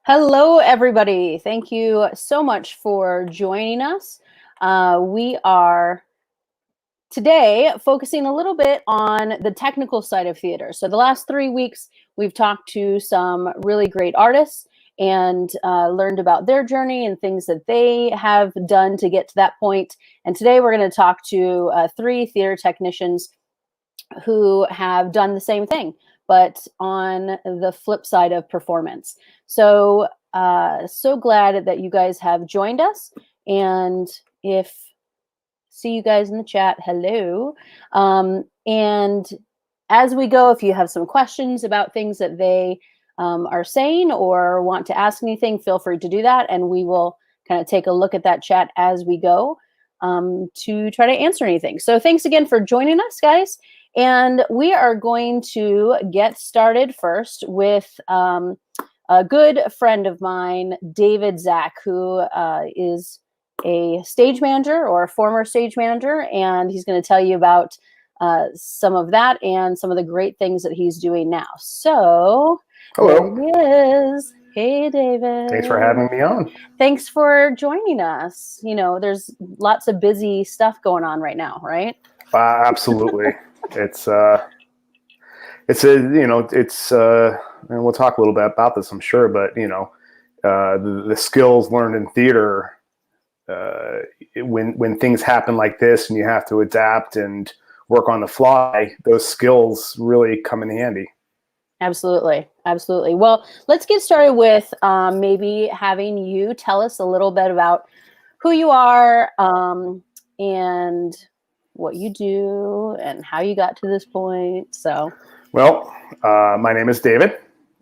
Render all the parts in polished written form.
Hello, everybody. Thank you so much for joining us. We are today focusing a little bit on the technical side of theater. So the last 3 weeks, we've talked to some really great artists and learned about their journey and things that they have done to get to that point. And today we're going to talk to three theater technicians who have done the same thing, but on the flip side of performance. So, so glad that you guys have joined us. And see you guys in the chat. Hello. And as we go, if you have some questions about things that they are saying or want to ask anything, feel free to do that. And we will kind of take a look at that chat as we go to try to answer anything. So thanks again for joining us, guys. And we are going to get started first with a good friend of mine, David Zack, who is a stage manager or a former stage manager, and he's going to tell you about some of that and some of the great things that he's doing now. So, hello. There he is. Hey, David. Thanks for having me on. Thanks for joining us. You know, there's lots of busy stuff going on right now, right? Absolutely. It's and we'll talk a little bit about this, I'm sure, but the skills learned in theater, when things happen like this and you have to adapt and work on the fly, those skills really come in handy. Absolutely. Absolutely. Well, let's get started with maybe having you tell us a little bit about who you are and what you do and how you got to this point. So, well, my name is David,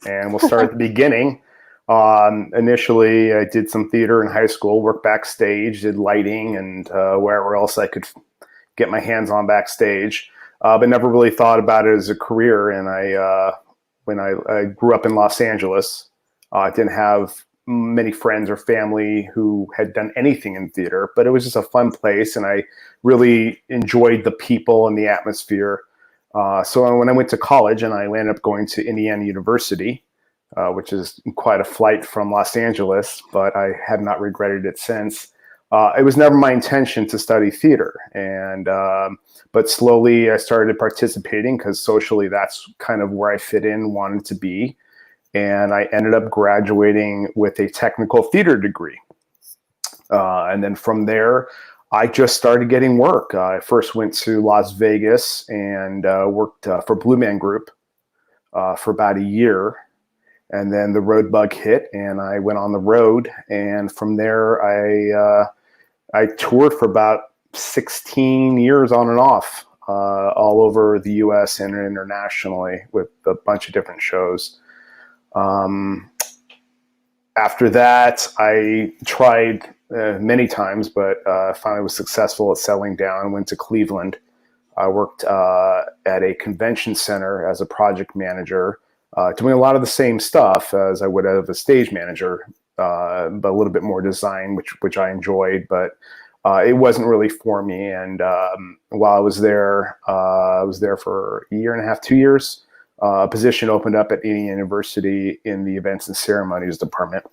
and we'll start at the beginning. Initially, I did some theater in high school, worked backstage, did lighting, and wherever else I could get my hands on backstage, but never really thought about it as a career. And when I grew up in Los Angeles, I didn't have many friends or family who had done anything in theater, but it was just a fun place, and I really enjoyed the people and the atmosphere. So when I went to college, and I ended up going to Indiana University, which is quite a flight from Los Angeles, but I have not regretted it since. It was never my intention to study theater, but slowly I started participating because socially that's kind of where I fit in, wanted to be. And I ended up graduating with a technical theater degree. And then from there, I just started getting work. I first went to Las Vegas and worked for Blue Man Group for about a year. And then the road bug hit, and I went on the road. And from there, I toured for about 16 years on and off, all over the U.S. and internationally with a bunch of different shows. After that, I tried many times, but finally was successful at settling down. Went to Cleveland. I worked at a convention center as a project manager, doing a lot of the same stuff as I would have a stage manager, but a little bit more design, which I enjoyed, but it wasn't really for me. And while I was there for a year and a half, 2 years. A position opened up at Indiana University in the events and ceremonies department.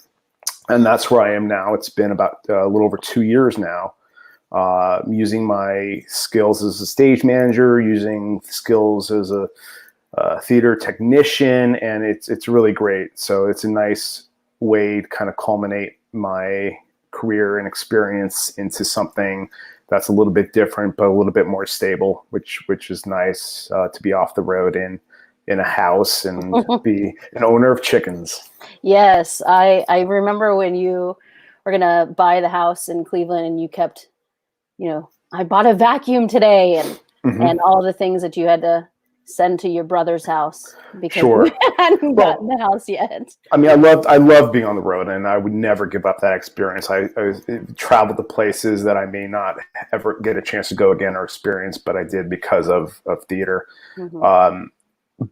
And that's where I am now. It's been about a little over 2 years now, using my skills as a stage manager, using skills as a theater technician, and it's really great. So it's a nice way to kind of culminate my career and experience into something that's a little bit different, but a little bit more stable, which is nice to be off the road in a house and be an owner of chickens. yes, I remember when you were going to buy the house in Cleveland and you kept, I bought a vacuum today and all the things that you had to send to your brother's house because you hadn't gotten the house yet. I mean, I love being on the road, and I would never give up that experience. I traveled to places that I may not ever get a chance to go again or experience, but I did because of theater. Mm-hmm.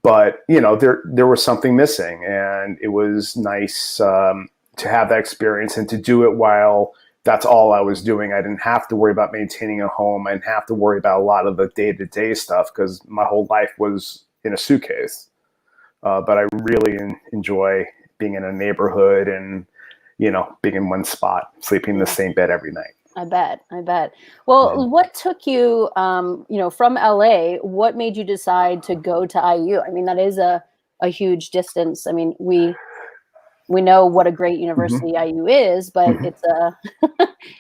But there was something missing, and it was nice to have that experience and to do it while that's all I was doing. I didn't have to worry about maintaining a home. I didn't have to worry about a lot of the day-to-day stuff because my whole life was in a suitcase. But I really enjoy being in a neighborhood and, being in one spot, sleeping in the same bed every night. I bet. Well, what took you, from LA, what made you decide to go to IU? I mean, that is a huge distance. I mean, we know what a great university IU is, but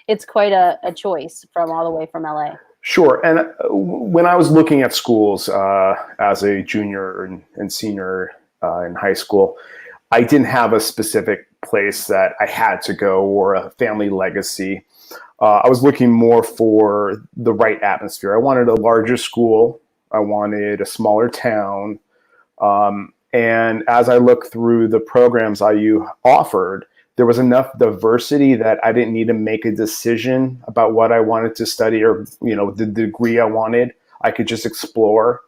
it's quite a choice from all the way from LA. Sure. And when I was looking at schools as a junior and senior in high school, I didn't have a specific place that I had to go or a family legacy. I was looking more for the right atmosphere. I wanted a larger school. I wanted a smaller town. And as I looked through the programs IU offered, there was enough diversity that I didn't need to make a decision about what I wanted to study or, the degree I wanted. I could just explore.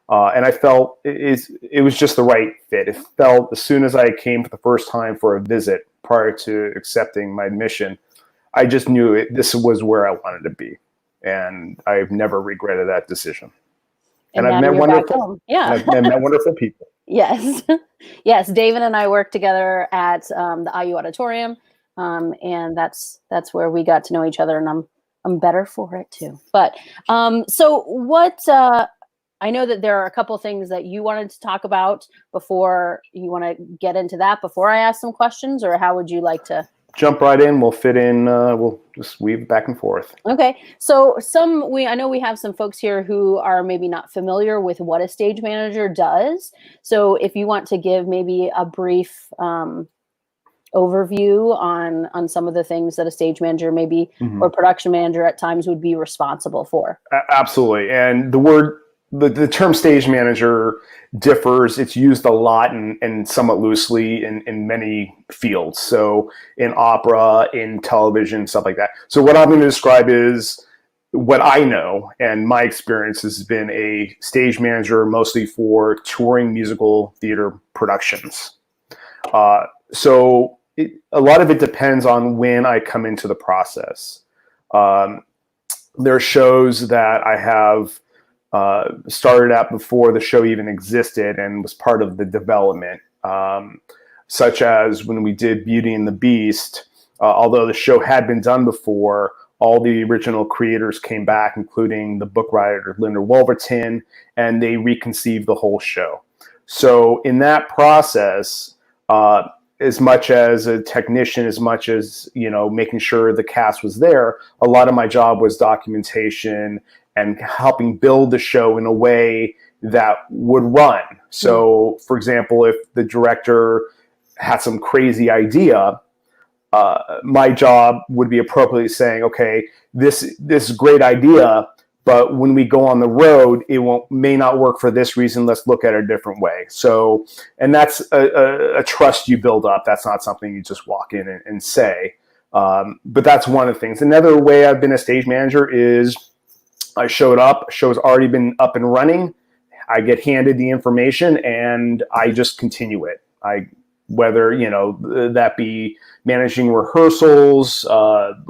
And I felt it was just the right fit. It felt as soon as I came for the first time for a visit prior to accepting my admission, I just knew this was where I wanted to be. And I've never regretted that decision. And I've met wonderful, I've met wonderful people. Yes. Yes. David and I worked together at the IU auditorium. And that's where we got to know each other, and I'm better for it too. But so what I know that there are a couple of things that you wanted to talk about before you want to get into that before I ask some questions, or how would you like to jump right in? We'll fit in. We'll just weave back and forth. Okay. So I know we have some folks here who are maybe not familiar with what a stage manager does. So if you want to give maybe a brief overview on some of the things that a stage manager maybe or production manager at times would be responsible for. Absolutely. And the term stage manager differs. It's used a lot and somewhat loosely in many fields. So in opera, in television, stuff like that. So what I'm going to describe is what I know, and my experience has been a stage manager mostly for touring musical theater productions. So a lot of it depends on when I come into the process. There are shows that I have started at before the show even existed and was part of the development, such as when we did Beauty and the Beast. Although the show had been done before, all the original creators came back, including the book writer Linda Wolverton, and they reconceived the whole show. So in that process, as much as a technician, as much as making sure the cast was there, a lot of my job was documentation and helping build the show in a way that would run. So, for example, if the director had some crazy idea, my job would be appropriately saying, okay, this is a great idea, but when we go on the road, it may not work for this reason. Let's look at it a different way. So, and that's a trust you build up. That's not something you just walk in and say. But that's one of the things. Another way I've been a stage manager is I showed up, show's already been up and running. I get handed the information and I just continue it. Whether, that be managing rehearsals,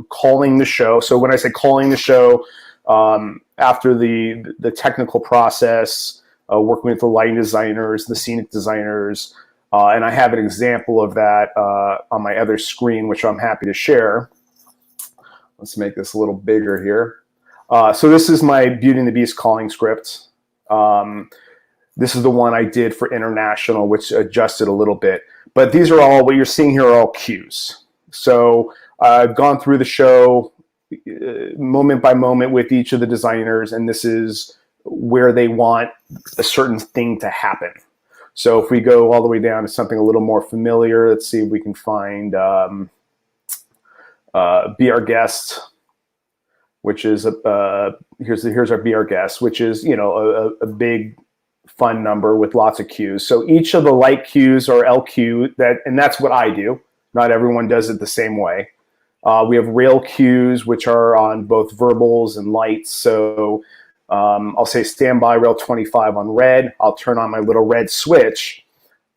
calling the show. So when I say calling the show, after the technical process, working with the lighting designers, the scenic designers, and I have an example of that on my other screen, which I'm happy to share. Let's make this a little bigger here. So this is my Beauty and the Beast calling script. This is the one I did for international, which adjusted a little bit. But these are all, what you're seeing here are all cues. So I've gone through the show moment by moment with each of the designers, and this is where they want a certain thing to happen. So if we go all the way down to something a little more familiar, let's see if we can find Be Our Guest, which is here's our Be Our Guest, which is a big fun number with lots of cues. So each of the light cues are LQ, and that's what I do. Not everyone does it the same way. We have rail cues, which are on both verbals and lights. So I'll say stand by rail 25 on red. I'll turn on my little red switch.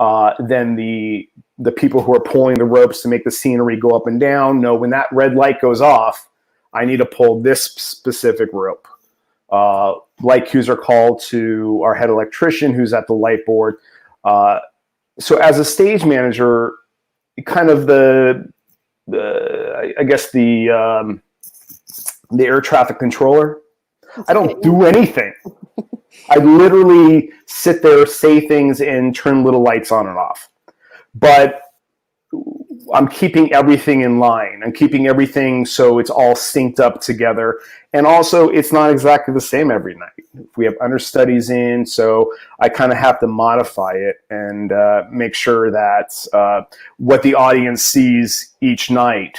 Then the people who are pulling the ropes to make the scenery go up and down know when that red light goes off, I need to pull this specific rope. Light cues are called to our head electrician who's at the light board. So as a stage manager, kind of I guess the air traffic controller. I don't do anything. I literally sit there, say things, and turn little lights on and off. But I'm keeping everything in line. I'm keeping everything so it's all synced up together. And also, it's not exactly the same every night. We have understudies in, so I kind of have to modify it and make sure that what the audience sees each night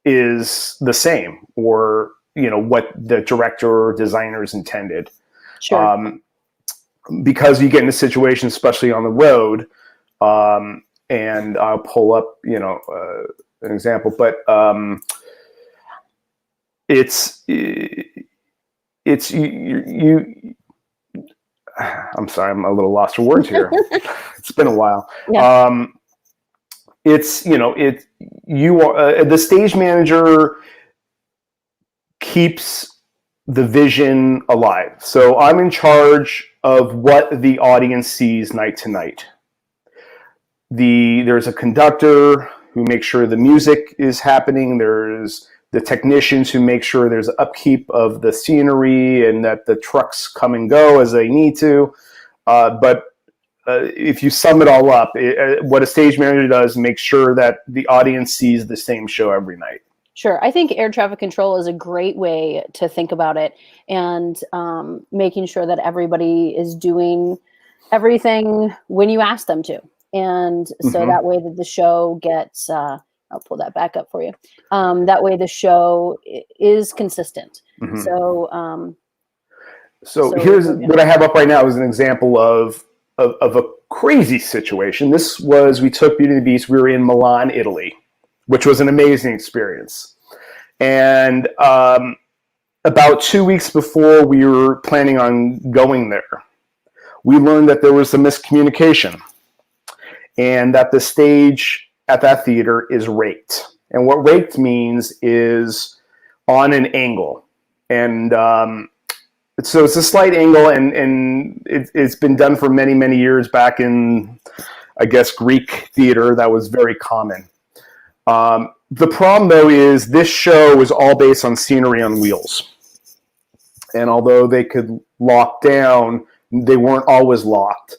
is the same, or what the director or designers intended. Sure. Because you get in a situation, especially on the road, and I'll pull up, an example, but it's you. I'm sorry, I'm a little lost for words here. It's been a while. Yeah. The stage manager keeps the vision alive. So I'm in charge of what the audience sees night to night. There's a conductor who makes sure the music is happening. There's the technicians who make sure there's upkeep of the scenery and that the trucks come and go as they need to. But if you sum it all up, what a stage manager does, make sure that the audience sees the same show every night. Sure. I think air traffic control is a great way to think about it, and making sure that everybody is doing everything when you ask them to. And so that way that the show gets, I'll pull that back up for you. That way the show is consistent. So here's what I have up right now is an example of a crazy situation. We took Beauty and the Beast. We were in Milan, Italy, which was an amazing experience. And about 2 weeks before we were planning on going there, we learned that there was a miscommunication and that the stage at that theater is raked. And what raked means is on an angle. And so it's a slight angle, and it's been done for many, many years back in, I guess, Greek theater. That was very common. The problem, though, is this show was all based on scenery on wheels. And although they could lock down, they weren't always locked.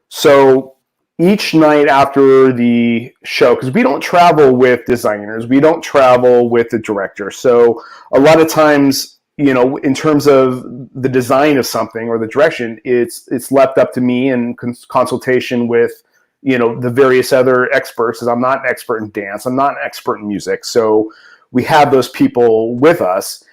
So each night after the show, because we don't travel with designers, we don't travel with the director. So a lot of times, in terms of the design of something or the direction, it's left up to me in consultation with the various other experts, because I'm not an expert in dance. I'm not an expert in music. So we have those people with us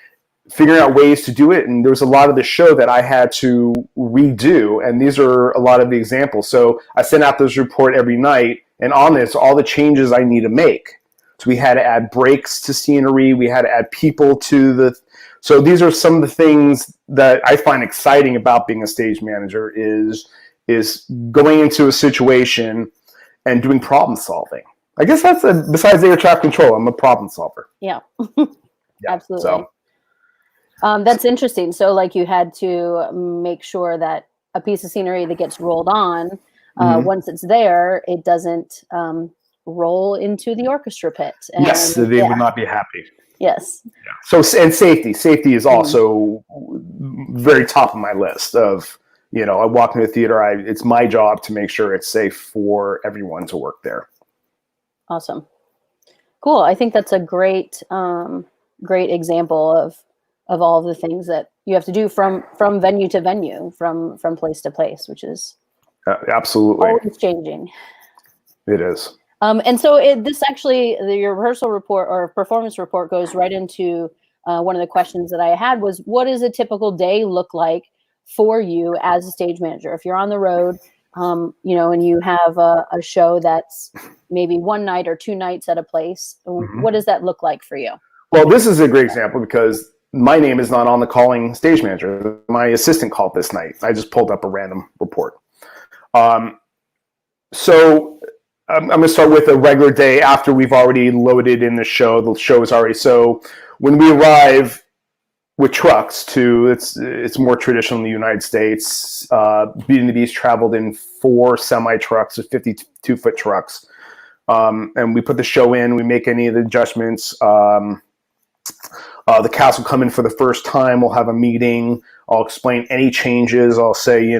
figuring out ways to do it. And there was a lot of the show that I had to redo. And these are a lot of the examples. So I send out this report every night, and on this, all the changes I need to make. So we had to add breaks to scenery. We had to add people to so these are some of the things that I find exciting about being a stage manager is going into a situation and doing problem solving. I guess that's besides air traffic control, I'm a problem solver. Yeah, absolutely. So. That's interesting. So like you had to make sure that a piece of scenery that gets rolled on, once it's there, it doesn't roll into the orchestra pit. And, yes, they would not be happy. Yes. Yeah. So, and safety is also very top of my list of, I walk into a theater, it's my job to make sure it's safe for everyone to work there. Awesome. Cool. I think that's a great example of all the things that you have to do from venue to venue, from place to place, which is absolutely always changing. It is. And so this actually, your rehearsal report or performance report goes right into one of the questions that I had was, what does a typical day look like for you as a stage manager? If you're on the road, and you have a show that's maybe one night or two nights at a place, what does that look like for you? Well, this is a great example because my name is not on the calling stage manager. My assistant called this night. I just pulled up a random report. So I'm going to start with a regular day after we've already loaded in the show. The show is already, so when we arrive with trucks it's more traditional in the United States. Beauty and the Beast traveled in 4 semi trucks, 52-foot trucks. and we put the show in, we make any of the adjustments. The cast will come in for the first time. We'll have a meeting. I'll explain any changes. I'll say,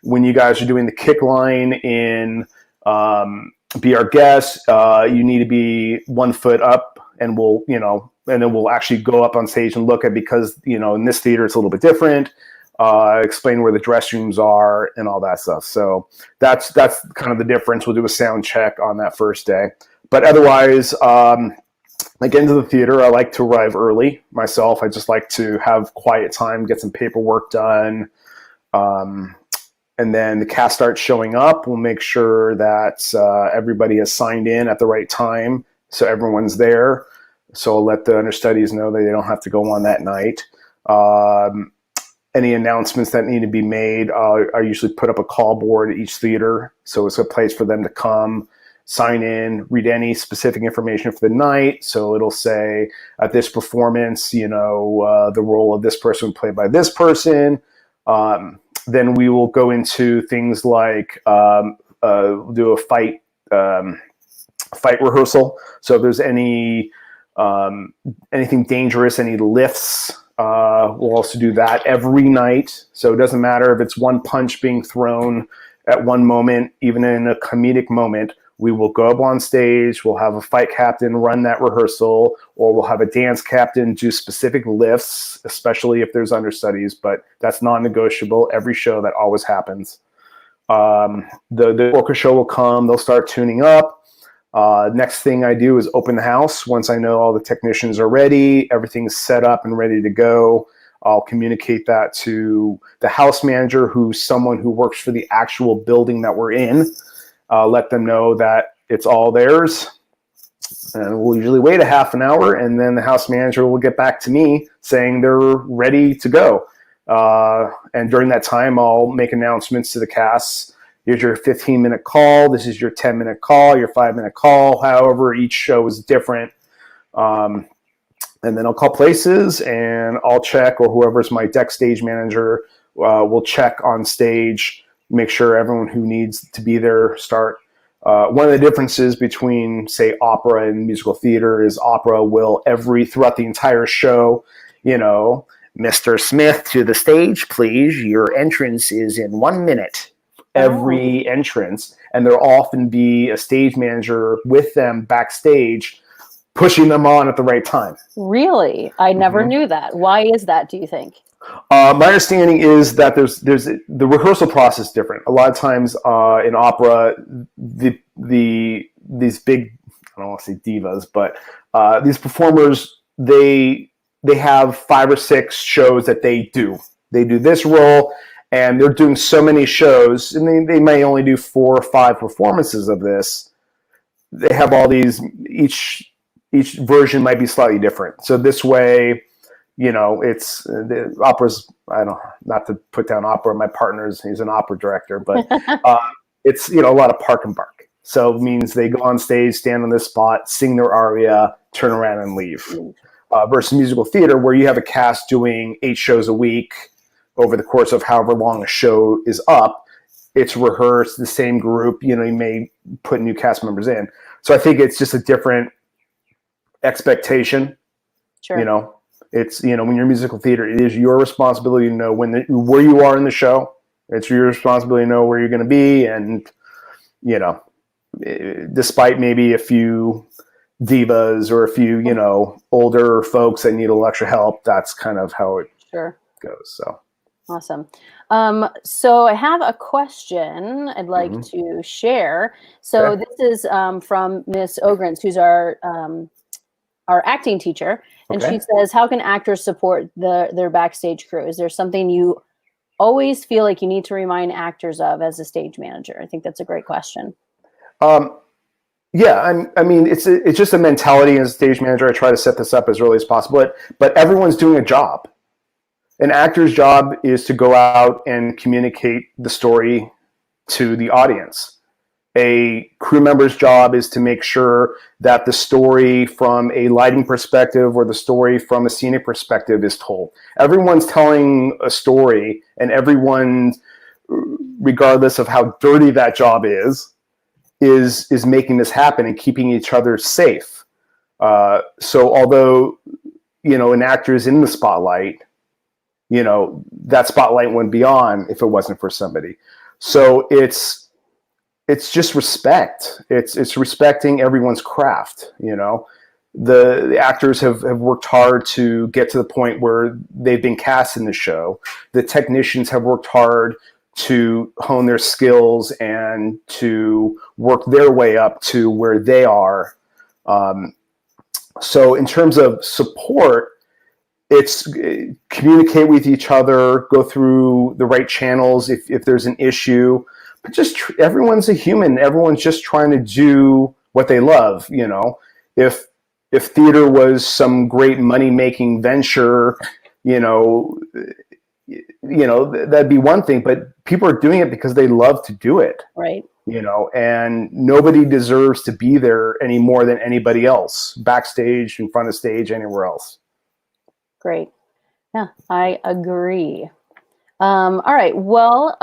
when you guys are doing the kick line in Be Our Guest, you need to be 1 foot up, and and then we'll actually go up on stage and look at, because, in this theater, it's a little bit different. Explain where the dress rooms are and all that stuff. So that's kind of the difference. We'll do a sound check on that first day. But otherwise, like, into the theater, I like to arrive early myself. I just like to have quiet time, get some paperwork done. And then the cast starts showing up. We'll make sure that everybody has signed in at the right time, so everyone's there. So I'll let the understudies know that they don't have to go on that night. Any announcements that need to be made, I usually put up a call board at each theater. So it's a place for them to come, sign in, read any specific information for the night. So it'll say, at this performance, the role of this person was played by this person. Then we will go into things like do a fight rehearsal. So if there's anything dangerous, any lifts, we'll also do that every night. So it doesn't matter if it's one punch being thrown at one moment, even in a comedic moment. We will go up on stage, we'll have a fight captain run that rehearsal, or we'll have a dance captain do specific lifts, especially if there's understudies, but that's non-negotiable. Every show that always happens. The orchestra will come, they'll start tuning up. Next thing I do is open the house. Once I know all the technicians are ready, everything's set up and ready to go, I'll communicate that to the house manager, who's someone who works for the actual building that we're in. Let them know that it's all theirs. And we'll usually wait a half an hour, and then the house manager will get back to me saying they're ready to go. And during that time, I'll make announcements to the cast. Here's your 15-minute call. This is your 10-minute call, your 5-minute call. However, each show is different. And then I'll call places, and I'll check, or whoever's my deck stage manager will check on stage, make sure everyone who needs to be there start. One of the differences between, say, opera and musical theater is opera will throughout the entire show, Mr. Smith to the stage, please. Your entrance is in 1 minute. Every entrance. And there'll often be a stage manager with them backstage, pushing them on at the right time. Really? I never knew that. Why is that, do you think? My understanding is that there's the rehearsal process is different. A lot of times in opera, these big, I don't want to say divas, but these performers, they have 5 or 6 shows that they do. They do this role, and they're doing so many shows, and they may only do 4 or 5 performances of this. They have all these, each version might be slightly different. So this way, it's the opera's, not to put down opera. My he's an opera director, but it's, a lot of park and bark. So it means they go on stage, stand on this spot, sing their aria, turn around and leave. Versus musical theater, where you have a cast doing 8 shows a week over the course of however long a show is up. It's rehearsed, the same group, you may put new cast members in. So I think it's just a different expectation. Sure. It's, when you're musical theater, it is your responsibility to know where you are in the show. It's your responsibility to know where you're going to be. And, despite maybe a few divas or a few, older folks that need a little extra help, that's kind of how it goes. So. Awesome. So I have a question I'd like to share. So this is from Miss Ogrens, who's our acting teacher. And she says, how can actors support their backstage crew? Is there something you always feel like you need to remind actors of as a stage manager? I think that's a great question. Yeah, I mean, it's just a mentality as a stage manager. I try to set this up as early as possible, but everyone's doing a job. An actor's job is to go out and communicate the story to the audience. A crew member's job is to make sure that the story from a lighting perspective or the story from a scenic perspective is told. Everyone's telling a story, and everyone, regardless of how dirty that job is, is making this happen and keeping each other safe. So although, an actor is in the spotlight, that spotlight wouldn't be on if it wasn't for somebody. So it's just respect. It's respecting everyone's craft. The actors have worked hard to get to the point where they've been cast in the show. The technicians have worked hard to hone their skills and to work their way up to where they are. So in terms of support, it's communicate with each other, go through the right channels if there's an issue. But just everyone's a human. Everyone's just trying to do what they love. If theater was some great money-making venture, that'd be one thing. But people are doing it because they love to do it. Right. And nobody deserves to be there any more than anybody else, backstage, in front of stage, anywhere else. Great. Yeah, I agree. All right. Well,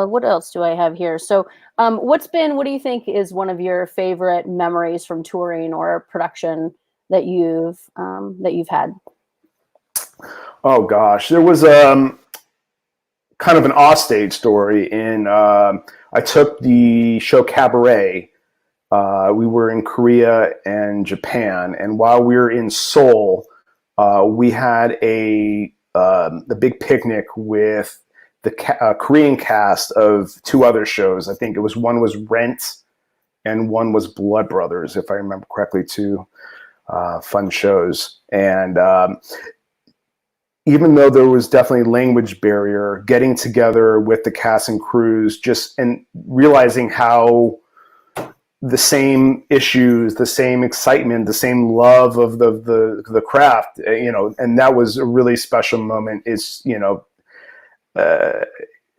what else do I have here? So, what do you think is one of your favorite memories from touring or production that you've had? Oh gosh, there was kind of an offstage story in. I took the show Cabaret. We were in Korea and Japan, and while we were in Seoul, we had a big picnic with the Korean cast of two other shows. I think one was Rent and one was Blood Brothers, if I remember correctly, two fun shows. And even though there was definitely a language barrier, getting together with the cast and crews and realizing how the same issues, the same excitement, the same love of the craft, and that was a really special moment. Is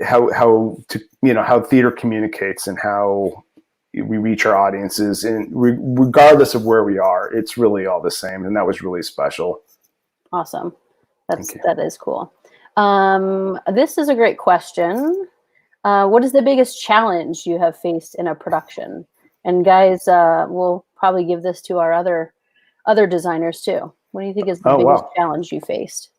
how theater communicates and how we reach our audiences, and regardless of where we are, it's really all the same, and that was really special. Awesome, that is cool. This is a great question. What is the biggest challenge you have faced in a production? And guys, we'll probably give this to our other designers too. What do you think is the biggest challenge you faced?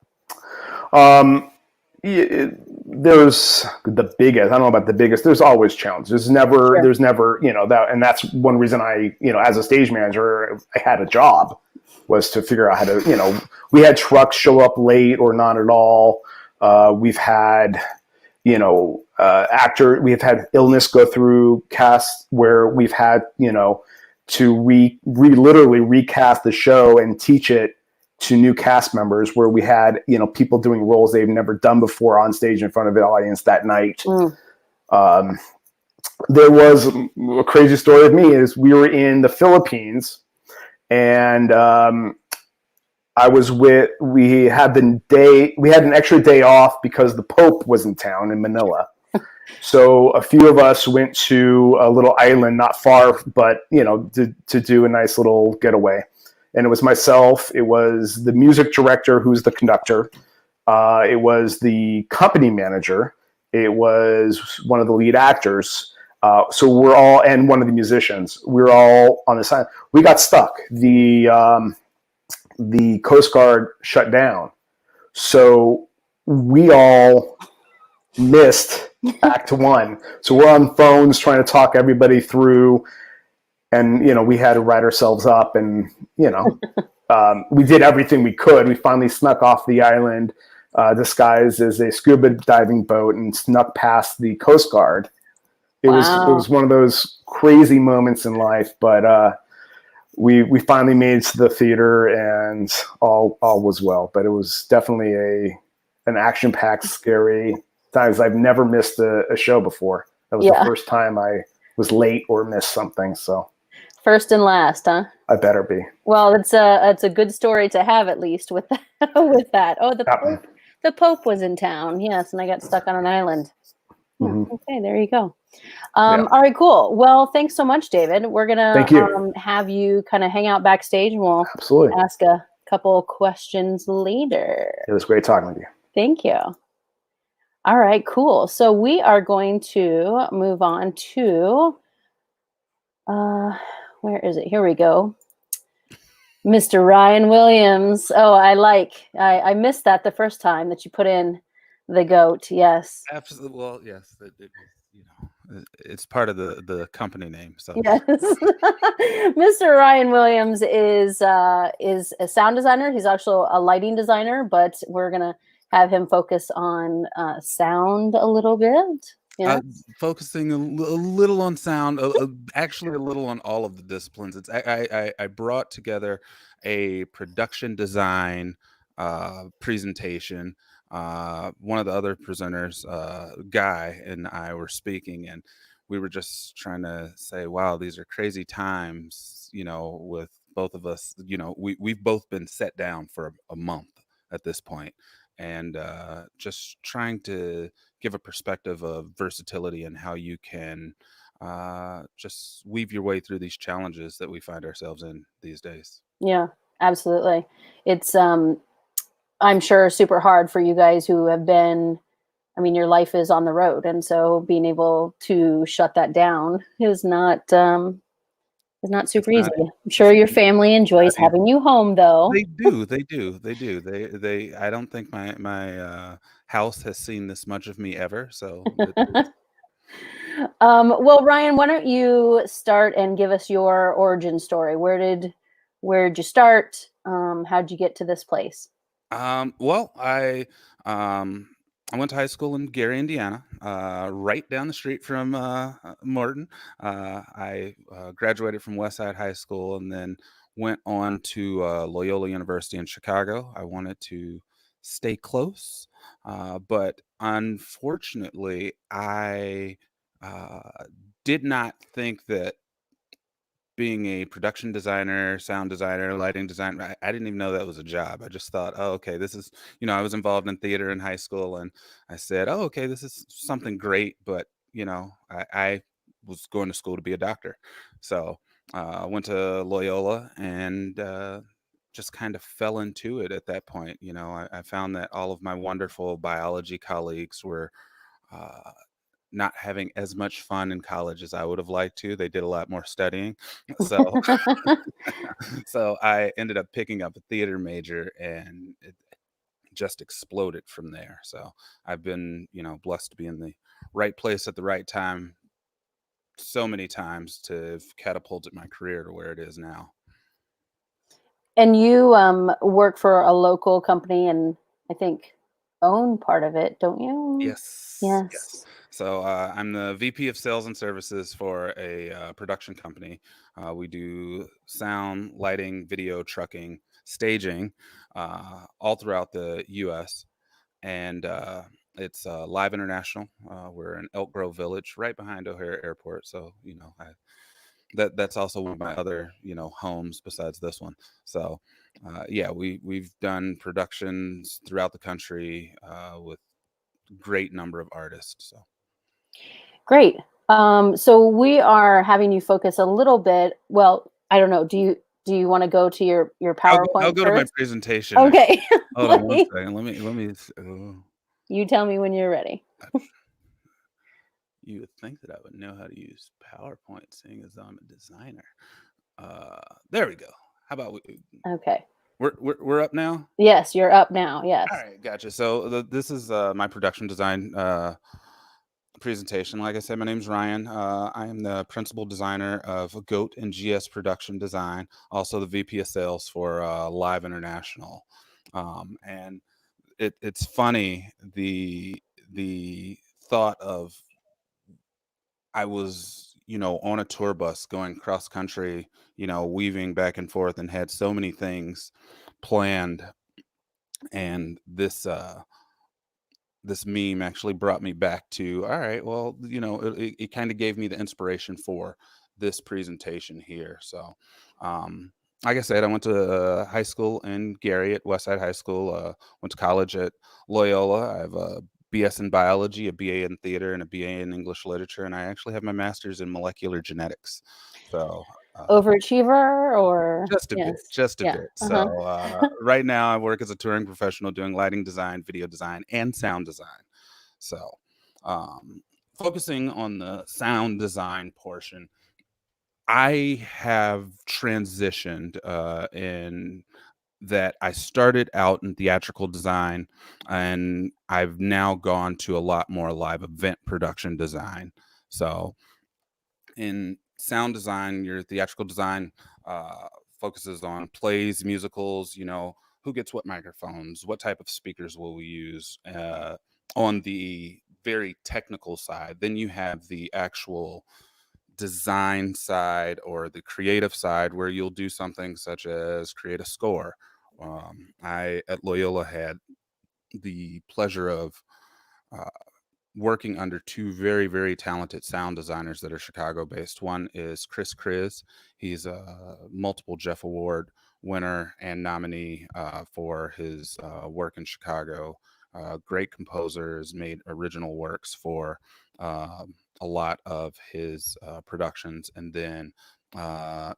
There's the biggest. I don't know about the biggest. There's always challenges. There's never, that, and that's one reason I, as a stage manager, I had a job, was to figure out how to, we had trucks show up late or not at all. We've had, we've had illness go through cast where we've had, to literally recast the show and teach it to new cast members, where we had, people doing roles they've never done before on stage in front of an audience that night. There was a crazy story of me is we were in the Philippines, and we had an extra day off because the Pope was in town in Manila. So a few of us went to a little island not far, but, to do a nice little getaway. And it was myself, it was the music director, who's the conductor. It was the company manager. It was one of the lead actors. So we're all, and one of the musicians, we're all on the side. We got stuck. The Coast Guard shut down. So we all missed Act 1. So we're on phones trying to talk everybody through, and, we had to write ourselves up, and, we did everything we could. We finally snuck off the island, disguised as a scuba diving boat, and snuck past the Coast Guard. It was one of those crazy moments in life, but we finally made it to the theater, and all was well. But it was definitely an action-packed, scary times. I've never missed a show before. That was the first time I was late or missed something. So first and last, huh? I better be. Well, it's a good story to have, at least with that. Oh, the Pope was in town. Yes, and I got stuck on an island. Mm-hmm. Okay, there you go. All right, cool. Well, thanks so much, David. We're gonna have you kind of hang out backstage, and we'll ask a couple questions later. It was great talking with you. Thank you. All right, cool. So we are going to move on to Uh, where is it? Here we go. Mr. Ryan Williams. Oh, I missed that the first time that you put in the goat. Yes. Absolutely. Well, yes, it was, it's part of the company name. So Yes. Mr. Ryan Williams is a sound designer. He's also a lighting designer, but we're gonna have him focus on sound a little bit. Yeah. focusing a little on sound, actually a little on all of the disciplines. I brought together a production design presentation. One of the other presenters, Guy, and I were speaking, and we were just trying to say, wow, these are crazy times, with both of us. We've both been set down for a month at this point, and just trying to give a perspective of versatility and how you can just weave your way through these challenges that we find ourselves in these days. Yeah, absolutely. It's I'm sure super hard for you guys who have been, I mean, your life is on the road, and so being able to shut that down is not It's super easy. not. I'm sure your family enjoys Not easy. having you home, though. They do. They do. They do. They. I don't think my house has seen this much of me ever. So Well, Ryan, why don't you start and give us your origin story? Where did you start? How'd you get to this place? Well, um, I went to high school in Gary, Indiana, right down the street from Morton. I graduated from Westside High School and then went on to Loyola University in Chicago. I wanted to stay close, but unfortunately, I uh, did not think that being a production designer, sound designer, lighting designer, I didn't even know that was a job. I just thought, oh, okay, this is, I was involved in theater in high school, and I said, oh, okay, this is something great, but I was going to school to be a doctor, so I went to Loyola and just kind of fell into it at that point. I found that all of my wonderful biology colleagues were. Uh, Not having as much fun in college as I would have liked to. They did a lot more studying. So so I ended up picking up a theater major, and it just exploded from there. So I've been, blessed to be in the right place at the right time so many times to have catapulted my career to where it is now. And you work for a local company and I think own part of it, don't you? Yes. Yes. Yes. So I'm the VP of Sales and Services for a production company. We do sound, lighting, video, trucking, staging, all throughout the U.S. And it's Live International. We're in Elk Grove Village, right behind O'Hare Airport. So that's also one of my other homes besides this one. So yeah, we've done productions throughout the country with great number of artists. So Great. So we are having you focus a little bit. Well, I don't know. Do you want to go to your I'll PowerPoint go to my first? presentation. Okay. Hold on one second. Let me. You tell me when you're ready. You would think that I would know how to use PowerPoint, seeing as I'm a designer. There we go. How about Okay. we're up now? Yes, you're up now. Yes. All right, gotcha. So this is my production design presentation. Like I said, my name's Ryan. I am the principal designer of GOAT and GS Production Design, also the VP of Sales for Live International. And it's funny, the thought of I was on a tour bus going cross country, weaving back and forth, and had so many things planned, and this meme actually brought me back to, all right, well, it kind of gave me the inspiration for this presentation here. So like I said, I went to high school in Gary at Westside High School, went to college at Loyola. I have a BS in biology, a BA in theater, and a BA in English literature, and I actually have my master's in molecular genetics. So Overachiever or just a bit, yes. just a Yeah. bit. Uh-huh. So right now I work as a touring professional doing lighting design, video design, and sound design. So focusing on the sound design portion, I have transitioned in that I started out in theatrical design, and I've now gone to a lot more live event production design. So in sound design, your theatrical design uh, focuses on plays, musicals, who gets what microphones, what type of speakers will we use on the very technical side. Then you have the actual design side or the creative side where you'll do something such as create a score. I at Loyola had the pleasure of uh, working under two very, very talented sound designers that are Chicago based. One is Chris Kriz. He's a multiple Jeff Award winner and nominee for his work in Chicago. Great composer, has made original works for a lot of his productions. And then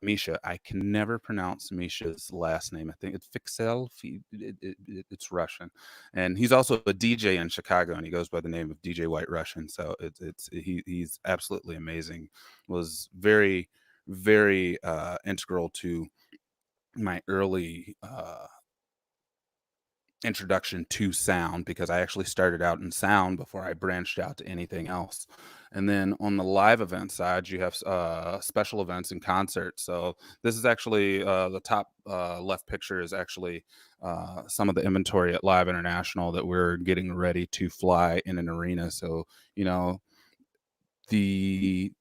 Misha, I can never pronounce Misha's last name. I think it's Fixel. It's Russian, and he's also a DJ in Chicago, and he goes by the name of DJ White Russian. So he's absolutely amazing. Was very, very integral to my early introduction to sound, because I actually started out in sound before I branched out to anything else. And then on the live event side, you have special events and concerts. So this is actually the top left picture is actually some of the inventory at Live International that we're getting ready to fly in an arena. So, the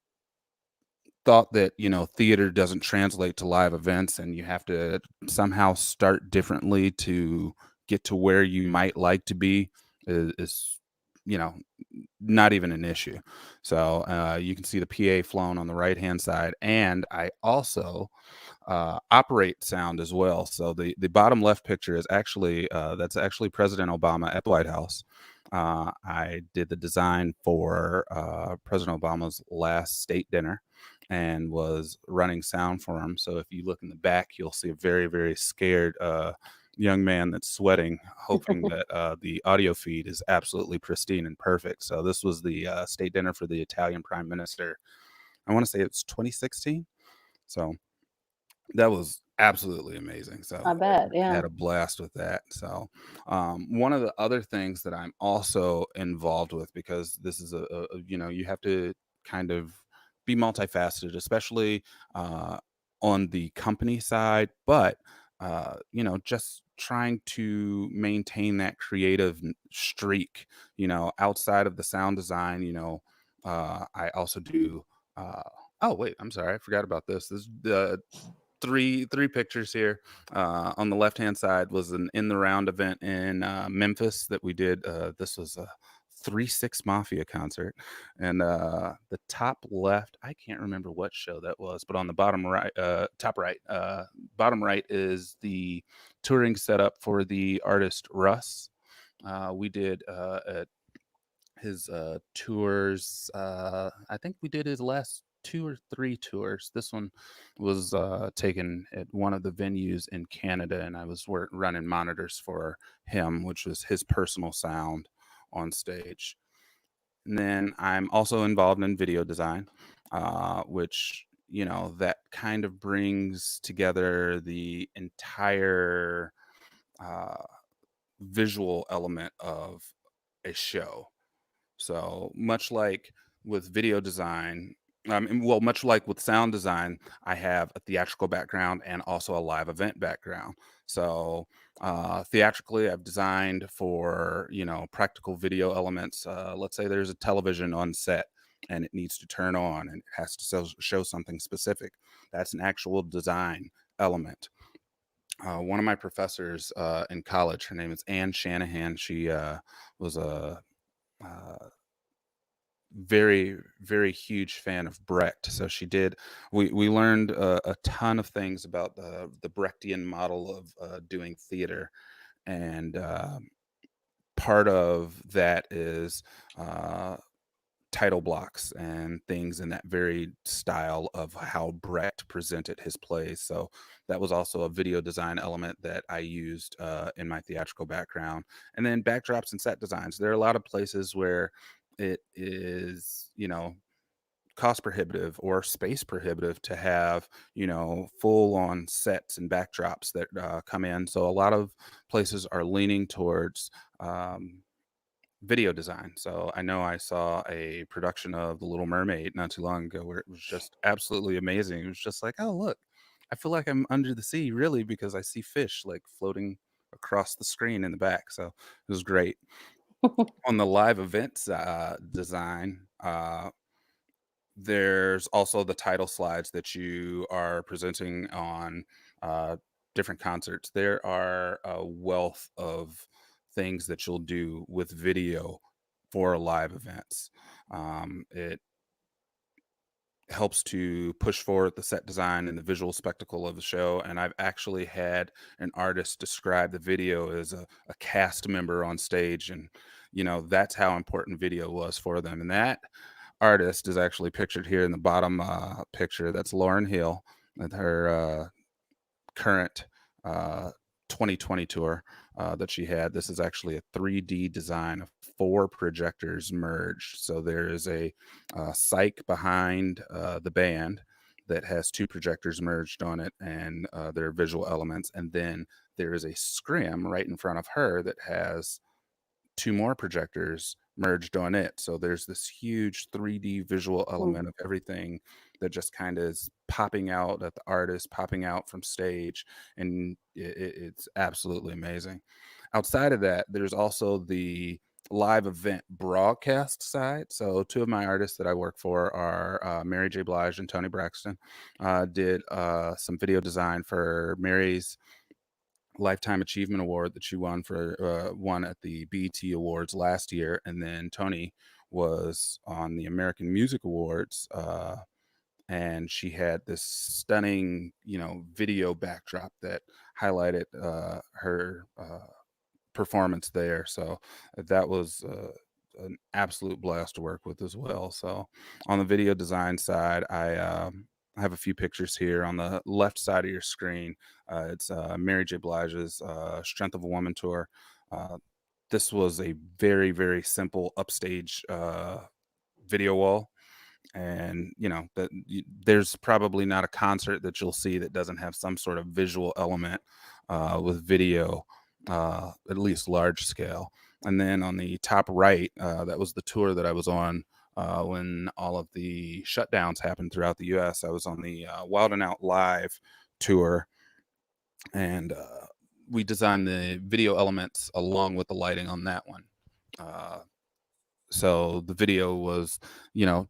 thought that theater doesn't translate to live events, and you have to somehow start differently to get to where you might like to be is you know not even an issue. So you can see the PA flown on the right hand side, and I also operate sound as well. So the bottom left picture is actually that's actually President Obama at the White House. I did the design for President Obama's last state dinner and was running sound for him. So if you look in the back, you'll see a very, very scared young man that's sweating, hoping that the audio feed is absolutely pristine and perfect. So this was the state dinner for the Italian Prime Minister. I want to say it's 2016. So that was absolutely amazing. So I bet, I yeah. had a blast with that. So one of the other things that I'm also involved with, because this is you have to kind of be multifaceted, especially on the company side, but just trying to maintain that creative streak, outside of the sound design. I also do oh wait, I'm sorry, I forgot about this. This is the three pictures here. On the left hand side was an in the round event in Memphis that we did. This was a 3-6 Mafia concert, and the top left, I can't remember what show that was, but on the bottom right, top right, bottom right is the touring setup for the artist Russ. We did at his tours. I think we did his last 2 or 3 tours. This one was taken at one of the venues in Canada, and I was running monitors for him, which was his personal sound on stage. And then I'm also involved in video design, which that kind of brings together the entire uh, visual element of a show. So much like with video design, well, much like with sound design, I have a theatrical background and also a live event background. So theatrically, I've designed for practical video elements. Let's say there's a television on set and it needs to turn on and it has to show something specific. That's an actual design element. One of my professors in college, her name is Ann Shanahan. She was a uh, very, very huge fan of Brecht. So we learned a ton of things about the Brechtian model of doing theater. And part of that is title blocks and things in that very style of how Brecht presented his plays. So that was also a video design element that I used in my theatrical background. And then backdrops and set designs. There are a lot of places where it is, cost prohibitive or space prohibitive to have, full on sets and backdrops that come in. So a lot of places are leaning towards video design. So I know I saw a production of The Little Mermaid not too long ago where it was just absolutely amazing. It was just like, oh, look, I feel like I'm under the sea, really, because I see fish like floating across the screen in the back. So it was great. On the live events design, there's also the title slides that you are presenting on uh, different concerts. There are a wealth of things that you'll do with video for live events. It helps to push forward the set design and the visual spectacle of the show. And I've actually had an artist describe the video as a cast member on stage. And, that's how important video was for them. And that artist is actually pictured here in the bottom picture. That's Lauryn Hill with her current uh, 2020 tour that she had. This is actually a 3D design of 4 projectors merged. So there is a psych behind the band that has 2 projectors merged on it, and their visual elements. And then there is a scrim right in front of her that has 2 more projectors merged on it. So there's this huge 3D visual element of everything that just kind of is popping out at the artist, popping out from stage. And it's absolutely amazing. Outside of that, there's also the live event broadcast side. So 2 of my artists that I work for are Mary J. Blige and Tony Braxton. Did some video design for Mary's Lifetime Achievement Award that she won at the BET Awards last year, and then Tony was on the American Music Awards, and she had this stunning, video backdrop that highlighted her performance there. So that was an absolute blast to work with as well. So on the video design side, I have a few pictures here on the left side of your screen. It's Mary J. Blige's Strength of a Woman tour. This was a very, very simple upstage video wall. And there's probably not a concert that you'll see that doesn't have some sort of visual element with video, at least large scale. And then on the top right, that was the tour that I was on when all of the shutdowns happened throughout the US. I was on the Wild and Out Live tour, and we designed the video elements along with the lighting on that one. So the video was,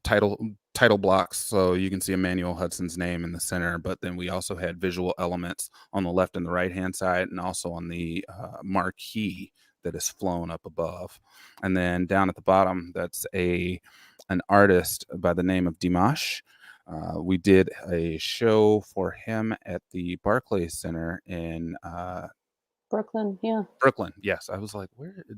title blocks, so you can see Emmanuel Hudson's name in the center, but then we also had visual elements on the left and the right hand side, and also on the marquee that is flown up above. And then down at the bottom, that's an artist by the name of Dimash. We did a show for him at the Barclays Center in Brooklyn, yeah. Brooklyn. Yes. I was like,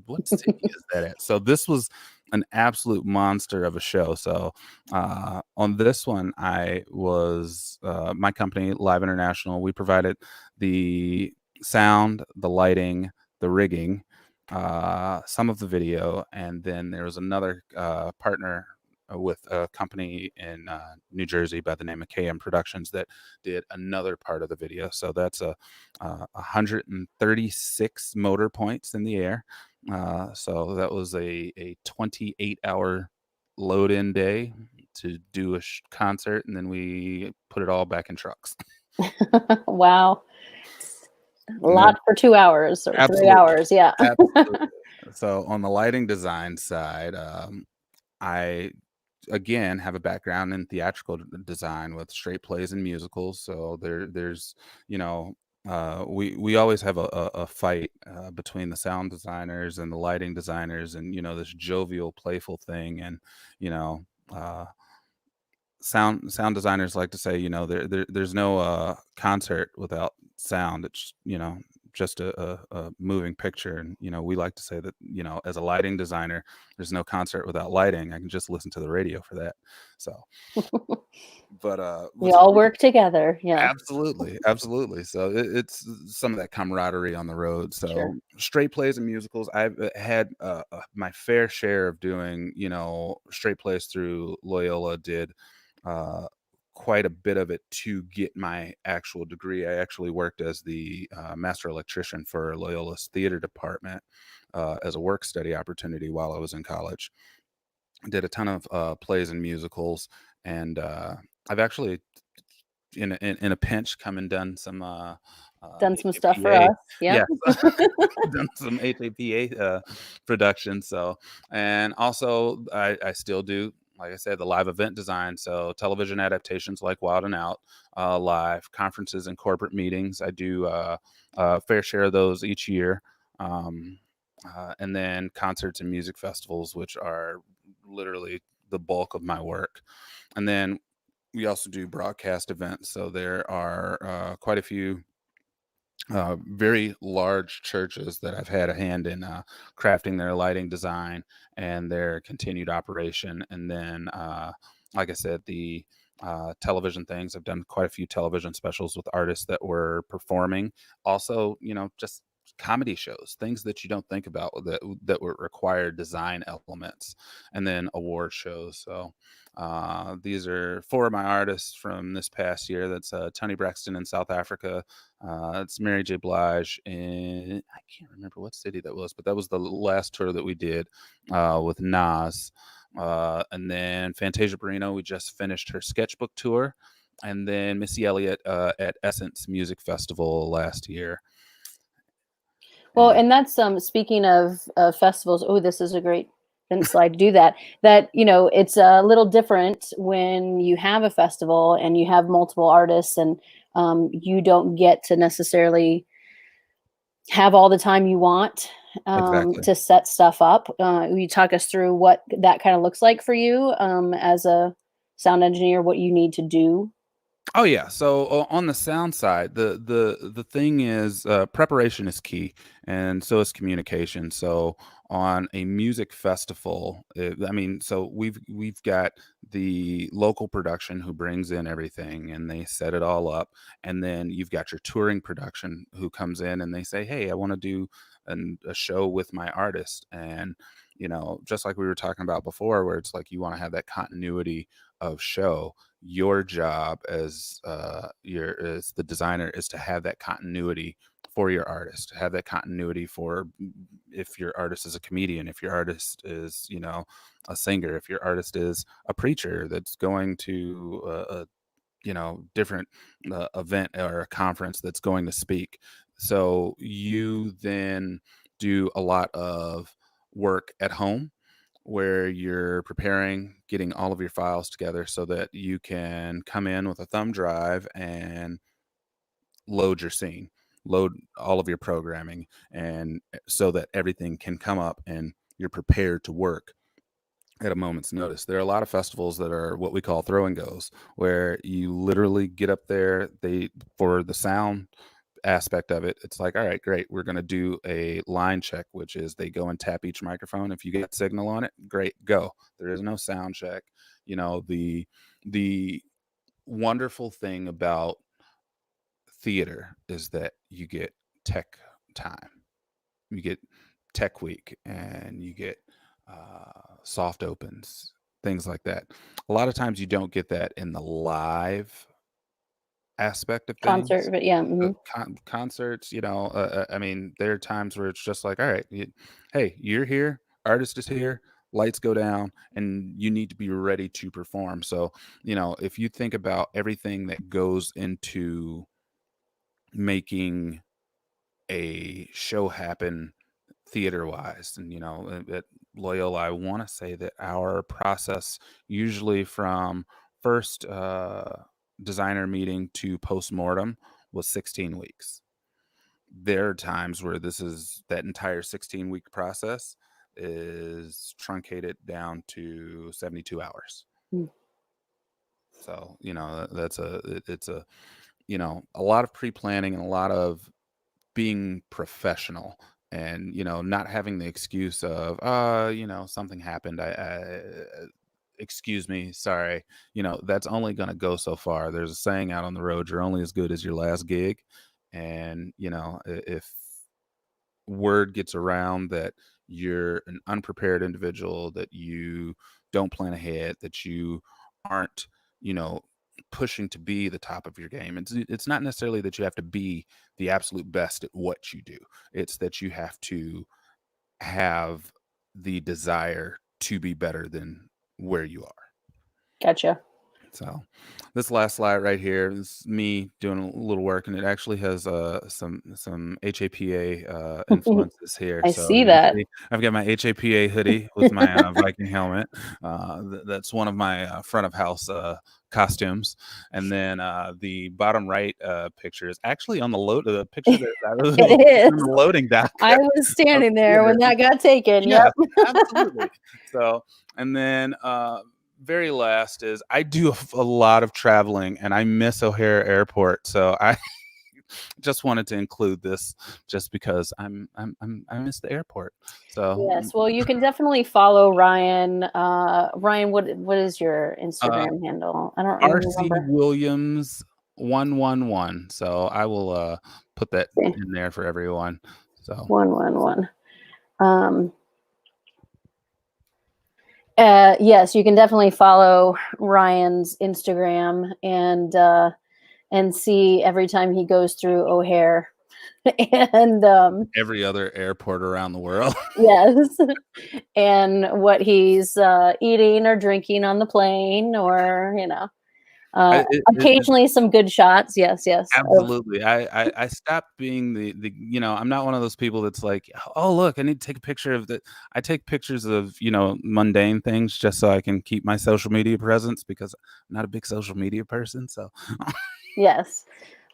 what city is that at? So this was an absolute monster of a show. So on this one, I was my company, Live International. We provided the sound, the lighting, the rigging, some of the video, and then there was another partner with a company in New Jersey by the name of KM Productions that did another part of the video. So that's 136 motor points in the air. So that was a 28-hour load-in day to do a concert, and then we put it all back in trucks. Wow. A lot for 2 hours or Absolutely. 3 hours. Yeah. Absolutely. So on the lighting design side, I again have a background in theatrical design with straight plays and musicals. So there's we always have a fight between the sound designers and the lighting designers, and this jovial, playful thing. And sound designers like to say, there's no concert without sound. It's just a moving picture. And, we like to say that, as a lighting designer, there's no concert without lighting. I can just listen to the radio for that. So, but we all work together. Yeah. Absolutely, absolutely. So it's some of that camaraderie on the road. So Sure. straight plays and musicals, I've had my fair share of doing, straight plays through Loyola. Did uh, quite a bit of it to get my actual degree. I actually worked as the master electrician for Loyola's theater department as a work study opportunity while I was in college. Did a ton of plays and musicals, and I've actually in a pinch come and done some Done some stuff for HAPA. us. Yeah. Done some HAPA production. So, and also I still do, like I said, the live event design. So television adaptations like Wild and Out, live conferences and corporate meetings. I do a fair share of those each year. And then concerts and music festivals, which are literally the bulk of my work. And then we also do broadcast events. So there are quite a few very large churches that I've had a hand in crafting their lighting design and their continued operation. And then, like I said, the television things. I've done quite a few television specials with artists that were performing. Also, just comedy shows, things that you don't think about that would require design elements, and then award shows. So these are four of my artists from this past year. That's Tony Braxton in South Africa. It's Mary J. Blige in, I can't remember what city that was, but that was the last tour that we did with Nas. And then Fantasia Barrino, we just finished her sketchbook tour. And then Missy Elliott at Essence Music Festival last year. Well, and that's speaking of festivals. Oh, this is a great slide to do that. That it's a little different when you have a festival and you have multiple artists, and you don't get to necessarily have all the time you want Exactly. to set stuff up. Will you talk us through what that kind of looks like for you as a sound engineer? What you need to do? Oh yeah. So on the sound side, the thing is preparation is key, and so is communication. So on a music festival, so we've got the local production who brings in everything and they set it all up, and then you've got your touring production who comes in and they say, "Hey, I want to do a show with my artist," and just like we were talking about before, where it's like you want to have that continuity of show. Your job as the designer is to have that continuity for your artist, have that continuity for if your artist is a comedian, if your artist is a singer, if your artist is a preacher that's going to a different event or a conference that's going to speak. So you then do a lot of work at home where you're preparing, getting all of your files together so that you can come in with a thumb drive and load your scene, load all of your programming, and so that everything can come up and you're prepared to work at a moment's notice. There are a lot of festivals that are what we call throw and goes, where you literally get up there, for the sound aspect of it, it's like, all right, great, we're going to do a line check, which is they go and tap each microphone. If you get signal on it, great, go. There is no sound check. The wonderful thing about theater is that you get tech time, you get tech week, and you get soft opens, things like that. A lot of times you don't get that in the live aspect of Concert, things. but yeah. Concerts, there are times where it's just like, all right, hey, you're here, artist is here, lights go down, and you need to be ready to perform. So, if you think about everything that goes into making a show happen theater wise, and at Loyola, I want to say that our process usually from first designer meeting to post-mortem was 16 weeks. There are times where that entire 16-week process is truncated down to 72 hours. Mm. So, it's a lot of pre-planning and a lot of being professional and, not having the excuse of, something happened. Excuse me, sorry. That's only going to go so far. There's a saying out on the road, you're only as good as your last gig. And, if word gets around that you're an unprepared individual, that you don't plan ahead, that you aren't, pushing to be the top of your game. It's not necessarily that you have to be the absolute best at what you do. It's that you have to have the desire to be better than where you are. Gotcha. So this last slide right here is me doing a little work, and it actually has some HAPA influences here. I So see you that. see, I've got my HAPA hoodie with my Viking helmet. That's one of my front of house costumes, and then the bottom right picture is actually on the picture that was It is. on the loading dock. I was standing there when that got taken. Yes, Yep. absolutely. So, and then very last is I do a lot of traveling, and I miss O'Hare Airport. So I just wanted to include this just because I miss the airport. So Yes. Well, you can definitely follow Ryan. Ryan, what is your Instagram handle? I don't RC remember. Williams 111. So I will put that See. in there for everyone. So 111. Yes, you can definitely follow Ryan's Instagram and see every time he goes through O'Hare. And every other airport around the world. yes, and what he's eating or drinking on the plane, or occasionally some good shots. Yes. Absolutely. I stopped being the I'm not one of those people that's like, oh look, I need to take a picture of that. I take pictures of mundane things just so I can keep my social media presence, because I'm not a big social media person. So yes.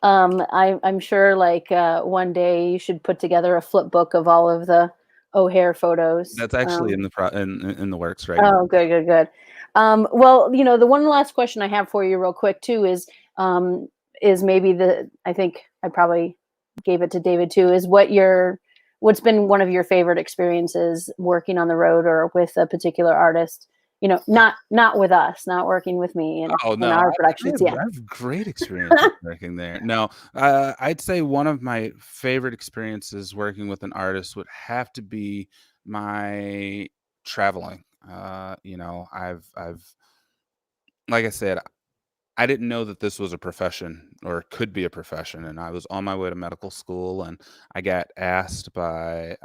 I'm sure like one day you should put together a flip book of all of the O'Hare photos. that's actually in the works right now. Oh, good. Well, the one last question I have for you real quick too is maybe I think I probably gave it to David too, is what's been one of your favorite experiences working on the road or with a particular artist? Not with us, not working with me in our productions. I have great experience working there. No, I'd say one of my favorite experiences working with an artist would have to be my traveling. I've like I said, I didn't know that this was a profession or could be a profession, and I was on my way to medical school, and I got asked by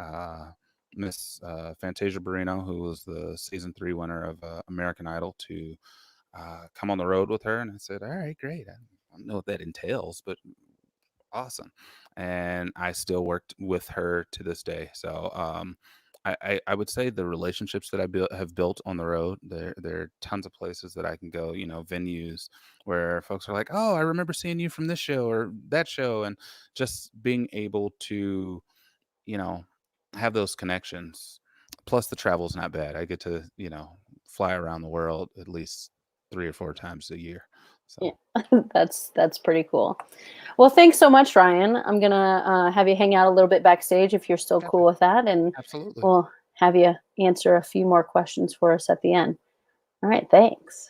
Miss Fantasia Barrino, who was the season 3 winner of American Idol, to come on the road with her. And I said, all right, great. I don't know what that entails, but awesome. And I still worked with her to this day. So I would say the relationships that I have built on the road, there are tons of places that I can go, venues where folks are like, oh, I remember seeing you from this show or that show. And just being able to, have those connections. Plus the travel's not bad. I get to, fly around the world at least 3 or 4 times a year. So Yeah, that's pretty cool. Well, thanks so much, Ryan. I'm gonna have you hang out a little bit backstage if you're still cool with that, and absolutely. we'll have you answer a few more questions for us at the end. All right, thanks.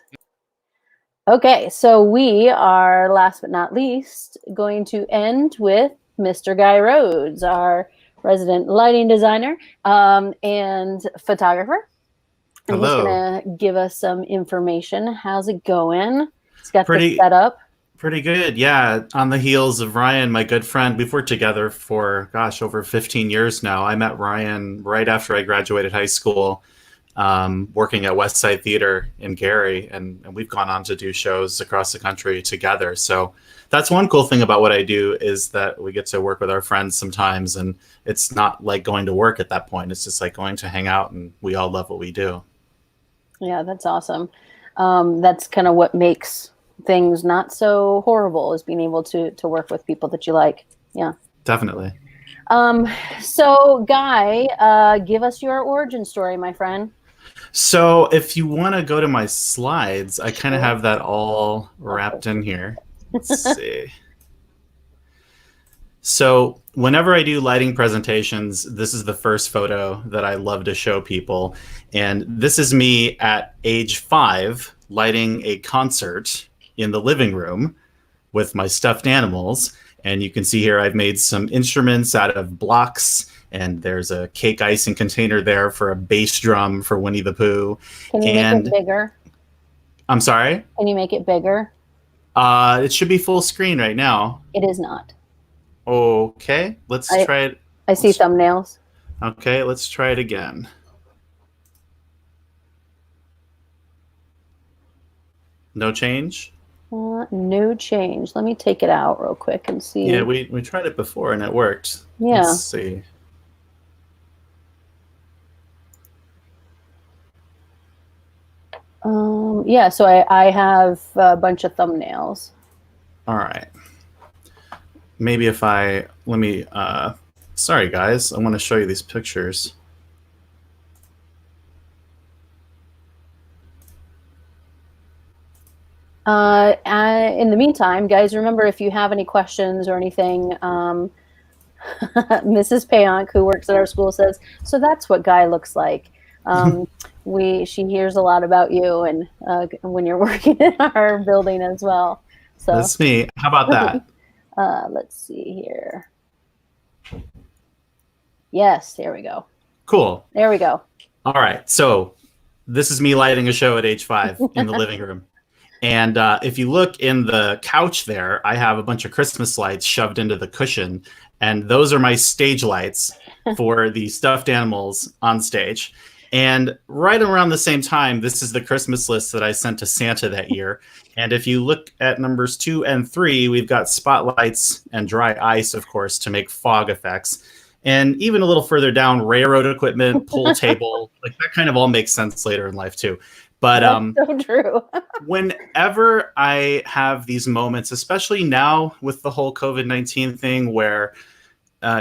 Okay, so we are, last but not least, going to end with Mr. Guy Rhodes, our resident lighting designer and photographer. And Hello. he's going to give us some information. How's it going? He's got the setup. Pretty good. Yeah. On the heels of Ryan, my good friend, we've worked together for, over 15 years now. I met Ryan right after I graduated high school, working at West Side Theater in Gary. And we've gone on to do shows across the country together. So that's one cool thing about what I do, is that we get to work with our friends sometimes. And it's not like going to work at that point. It's just like going to hang out, and we all love what we do. Yeah, that's awesome. That's kind of what makes things not so horrible, is being able to work with people that you like. Yeah, definitely. So Guy, give us your origin story, my friend. So if you want to go to my slides, I kind of have that all wrapped in here. Let's see. So whenever I do lighting presentations, this is the first photo that I love to show people. And this is me at age 5 lighting a concert in the living room with my stuffed animals. And you can see here I've made some instruments out of blocks, and there's a cake icing container there for a bass drum for Winnie the Pooh. Can you make it bigger? I'm sorry? Can you make it bigger? It should be full screen right now. It is not. Okay, let's try it. I see thumbnails. Okay, let's try it again. No change? No change. Let me take it out real quick and see. Yeah, we tried it before and it worked. Yeah. Let's see. Yeah, so I have a bunch of thumbnails. All right. Maybe if let me, sorry guys, I want to show you these pictures. In the meantime, guys, remember, if you have any questions or anything, Mrs. Payonk, who works at our school, says, so that's what Guy looks like. She hears a lot about you and when you're working in our building as well. So that's me. How about that? Let's see here. Yes, there we go. Cool. There we go. All right. So this is me lighting a show at age 5 in the living room. And if you look in the couch there, I have a bunch of Christmas lights shoved into the cushion. And those are my stage lights for the stuffed animals on stage. And right around the same time, this is the Christmas list that I sent to Santa that year. And if you look at numbers 2 and 3, we've got spotlights and dry ice, of course, to make fog effects. And even a little further down, railroad equipment, pool table, like that kind of all makes sense later in life too. But that's so true. Whenever I have these moments, especially now with the whole COVID-19 thing, where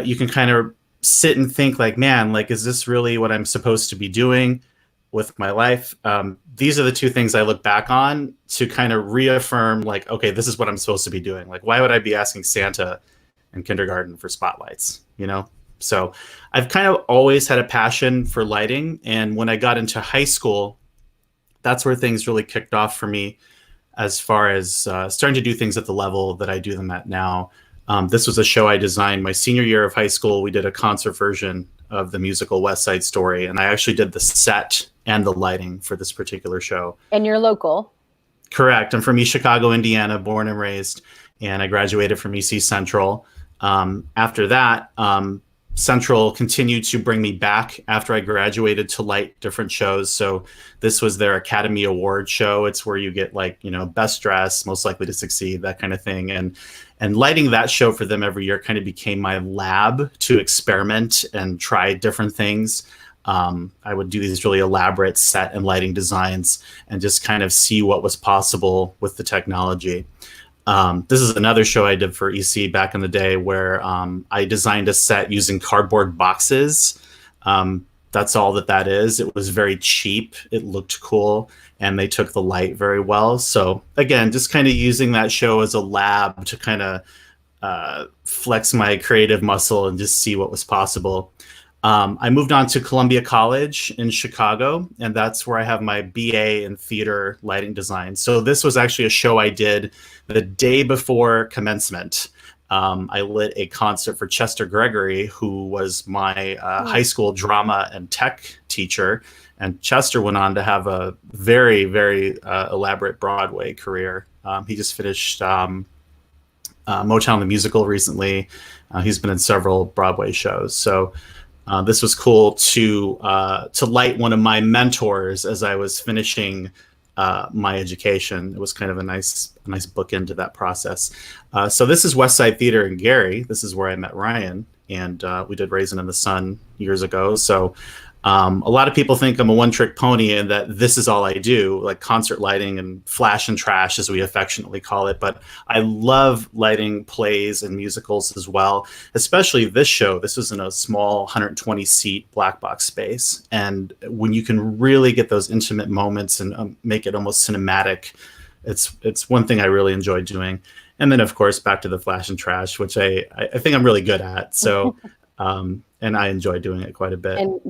you can kind of sit and think like, man, like, is this really what I'm supposed to be doing with my life? These are the two things I look back on to kind of reaffirm, like, okay, this is what I'm supposed to be doing. Like, why would I be asking Santa in kindergarten for spotlights, you know? So I've kind of always had a passion for lighting. And when I got into high school, that's where things really kicked off for me as far as starting to do things at the level that I do them at now. This was a show I designed my senior year of high school. We did a concert version of the musical West Side Story, and I actually did the set and the lighting for this particular show. And you're local? Correct. I'm from East Chicago, Indiana, born and raised, and I graduated from EC Central. After that, Central continued to bring me back after I graduated to light different shows. So this was their Academy Award show. It's where you get, like, you know, best dress, most likely to succeed, that kind of thing. And lighting that show for them every year kind of became my lab to experiment and try different things. I would do these really elaborate set and lighting designs and just kind of see what was possible with the technology. This is another show I did for EC back in the day where I designed a set using cardboard boxes. That's all that is. It was very cheap. It looked cool, and they took the light very well. So again, just kind of using that show as a lab to kind of flex my creative muscle and just see what was possible. I moved on to Columbia College in Chicago, and that's where I have my BA in theater lighting design. So this was actually a show I did the day before commencement. I lit a concert for Chester Gregory, who was my high school drama and tech teacher. And Chester went on to have a very, very elaborate Broadway career. He just finished Motown the Musical recently. He's been in several Broadway shows. So this was cool to light one of my mentors as I was finishing my education. It was kind of a nice bookend to that process. So this is West Side Theater in Gary. This is where I met Ryan, and we did Raisin in the Sun years ago. So a lot of people think I'm a one-trick pony and that this is all I do, like concert lighting and flash and trash, as we affectionately call it. But I love lighting plays and musicals as well, especially this show. This was in a small 120-seat black box space. And when you can really get those intimate moments and make it almost cinematic, it's one thing I really enjoy doing. And then, of course, back to the flash and trash, which I think I'm really good at. So, and I enjoy doing it quite a bit. And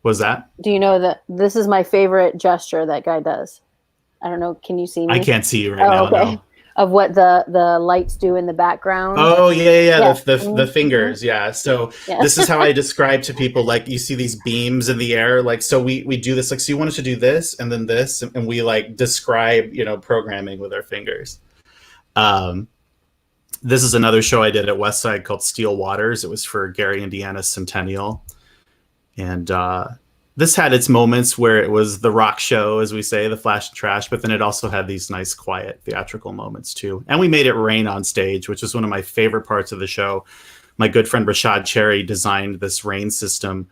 Was that? do you know that this is my favorite gesture that Guy does? I don't know. Can you see me? I can't see you right now. Okay. No. Of what the lights do in the background. Oh yeah. The Mhm. fingers, yeah. So Yeah. this is how I describe to people, like, you see these beams in the air, like, so we do this, like, so you want us to do this and then this, and we like describe, programming with our fingers. This is another show I did at Westside called Steel Waters. It was for Gary, Indiana's centennial, and this had its moments where it was the rock show, as we say, the flash and trash, but then it also had these nice, quiet, theatrical moments too. And we made it rain on stage, which is one of my favorite parts of the show. My good friend Rashad Cherry designed this rain system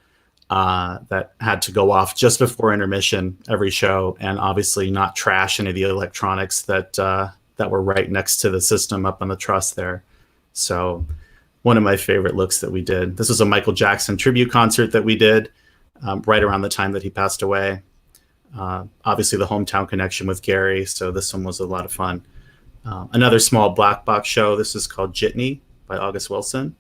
that had to go off just before intermission every show, and obviously not trash any of the electronics that were right next to the system up on the truss there. So one of my favorite looks that we did. This was a Michael Jackson tribute concert that we did. Right around the time that he passed away. Obviously the hometown connection with Gary, so this one was a lot of fun. Another small black box show, this is called Jitney by August Wilson.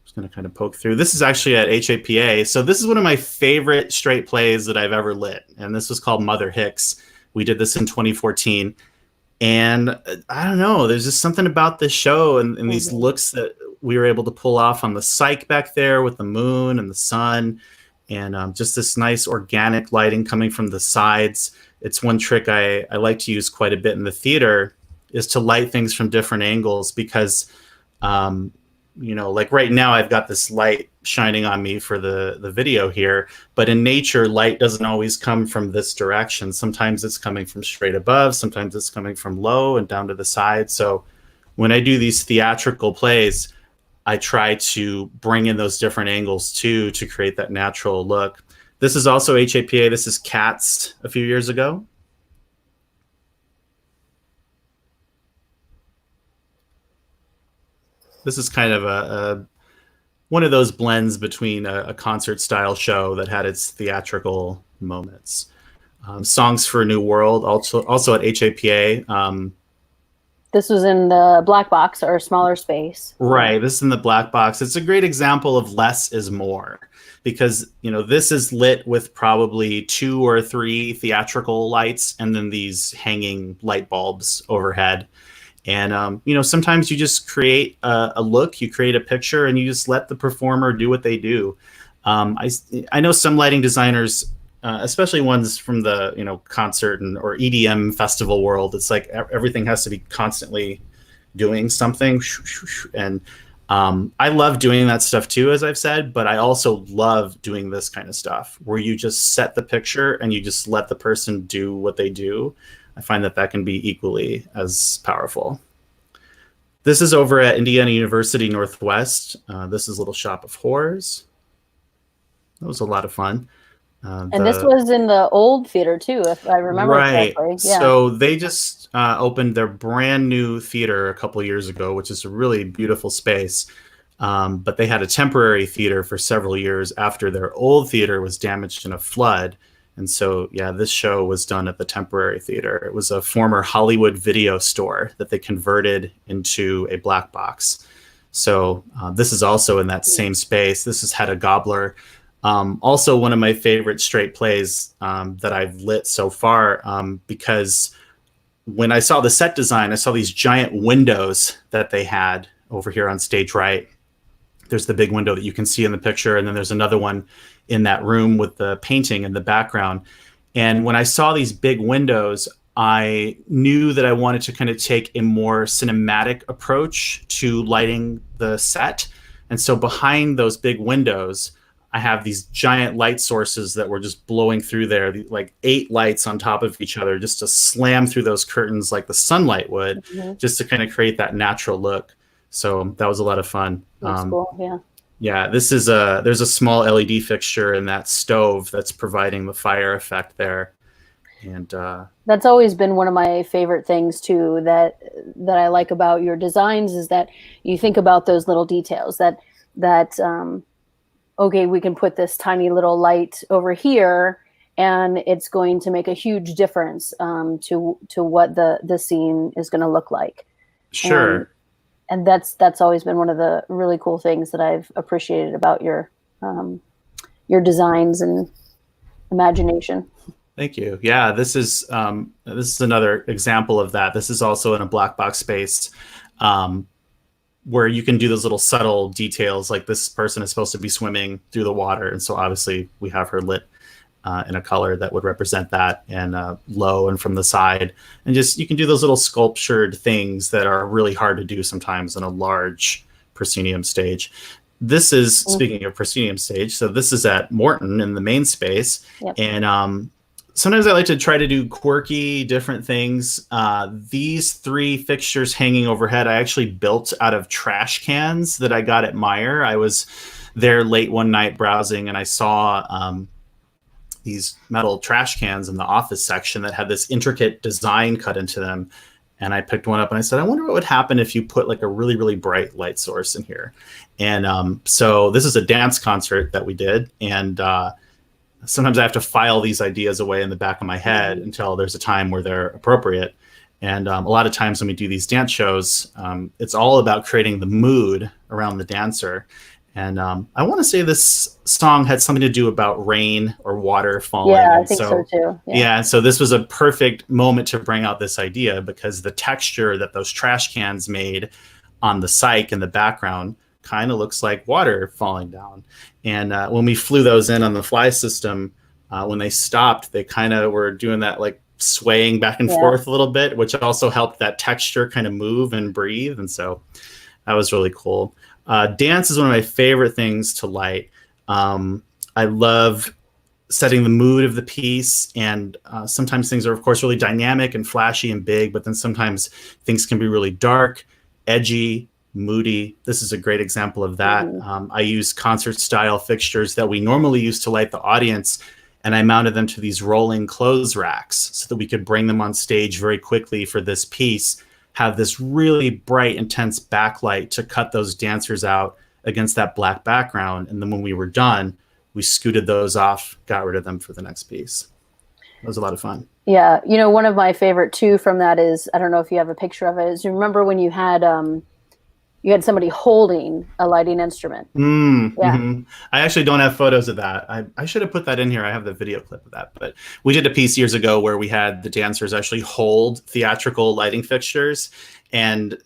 Just going to kind of poke through. This is actually at HAPA, so this is one of my favorite straight plays that I've ever lit, and this was called Mother Hicks. We did this in 2014, and I don't know, there's just something about this show and these looks that we were able to pull off on the cyc back there with the moon and the sun, and just this nice organic lighting coming from the sides. It's one trick I like to use quite a bit in the theater, is to light things from different angles, because like right now I've got this light shining on me for the video here, but in nature light doesn't always come from this direction. Sometimes it's coming from straight above, sometimes it's coming from low and down to the side. So when I do these theatrical plays, I try to bring in those different angles too, to create that natural look. This is also HAPA. This is Cats a few years ago. This is kind of one of those blends between a concert style show that had its theatrical moments. Songs for a New World, also at HAPA. This was in the black box, or smaller space. Right. This is in the black box. It's a great example of less is more, because, this is lit with probably 2 or 3 theatrical lights and then these hanging light bulbs overhead. And, sometimes you just create a look, you create a picture, and you just let the performer do what they do. I know some lighting designers, especially ones from the concert or EDM festival world, it's like everything has to be constantly doing something, and I love doing that stuff too, as I've said, but I also love doing this kind of stuff where you just set the picture and you just let the person do what they do. I find that can be equally as powerful. This is over at Indiana University Northwest. This is Little Shop of Horrors. That was a lot of fun. And this was in the old theater too, if I remember correctly. Yeah. So they just opened their brand new theater a couple years ago, which is a really beautiful space. But they had a temporary theater for several years after their old theater was damaged in a flood. And so, yeah, this show was done at the temporary theater. It was a former Hollywood video store that they converted into a black box. So this is also in that same space. This is Hedda Gabler. Also one of my favorite straight plays that I've lit so far, because when I saw the set design, I saw these giant windows that they had over here on stage right. There's the big window that you can see in the picture, and then there's another one in that room with the painting in the background. And when I saw these big windows, I knew that I wanted to kind of take a more cinematic approach to lighting the set. And so behind those big windows, I have these giant light sources that were just blowing through there, like 8 lights on top of each other, just to slam through those curtains like the sunlight would, just to kind of create that natural look. So that was a lot of fun. That's cool, yeah. Yeah, this is there's a small LED fixture in that stove that's providing the fire effect there. And that's always been one of my favorite things too, that I like about your designs, is that you think about those little details, that okay, we can put this tiny little light over here, and it's going to make a huge difference to what the scene is going to look like. Sure. And that's always been one of the really cool things that I've appreciated about your designs and imagination. Thank you. Yeah, this is another example of that. This is also in a black box space, where you can do those little subtle details, like this person is supposed to be swimming through the water, and so obviously we have her lit in a color that would represent that, and low and from the side, and just you can do those little sculptured things that are really hard to do sometimes in a large proscenium stage. This is, speaking of proscenium stage, so this is at Morton in the main space. Yep. And sometimes I like to try to do quirky, different things. These 3 fixtures hanging overhead, I actually built out of trash cans that I got at Meijer. I was there late one night browsing, and I saw these metal trash cans in the office section that had this intricate design cut into them. And I picked one up and I said, I wonder what would happen if you put like a really, really bright light source in here. And so this is a dance concert that we did. And sometimes I have to file these ideas away in the back of my head until there's a time where they're appropriate. And a lot of times when we do these dance shows, it's all about creating the mood around the dancer. And I want to say this song had something to do about rain or water falling. Yeah, I think so too. Yeah, and so this was a perfect moment to bring out this idea, because the texture that those trash cans made on the cyc in the background kind of looks like water falling down. And when we flew those in on the fly system, when they stopped, they kind of were doing that like swaying back and forth a little bit, which also helped that texture kind of move and breathe. And so that was really cool. Dance is one of my favorite things to light. I love setting the mood of the piece, and sometimes things are, of course, really dynamic and flashy and big, but then sometimes things can be really dark, edgy, moody. This is a great example of that. I use concert-style fixtures that we normally use to light the audience, and I mounted them to these rolling clothes racks so that we could bring them on stage very quickly for this piece, have this really bright, intense backlight to cut those dancers out against that black background. And then when we were done, we scooted those off, got rid of them for the next piece. It was a lot of fun. Yeah. You know, one of my favorite too from that is, I don't know if you have a picture of it, is you remember when you had somebody holding a lighting instrument. I actually don't have photos of that. I should have put that in here. I have the video clip of that. But we did a piece years ago where we had the dancers actually hold theatrical lighting fixtures, and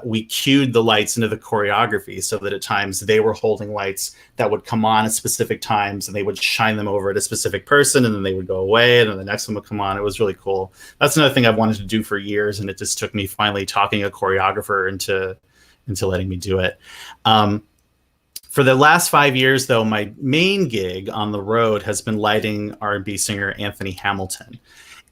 we cued the lights into the choreography so that at times they were holding lights that would come on at specific times, and they would shine them over at a specific person, and then they would go away, and then the next one would come on. It was really cool. That's another thing I've wanted to do for years, and it just took me finally talking a choreographer into letting me do it. For the last 5 years, though, my main gig on the road has been lighting R&B singer Anthony Hamilton.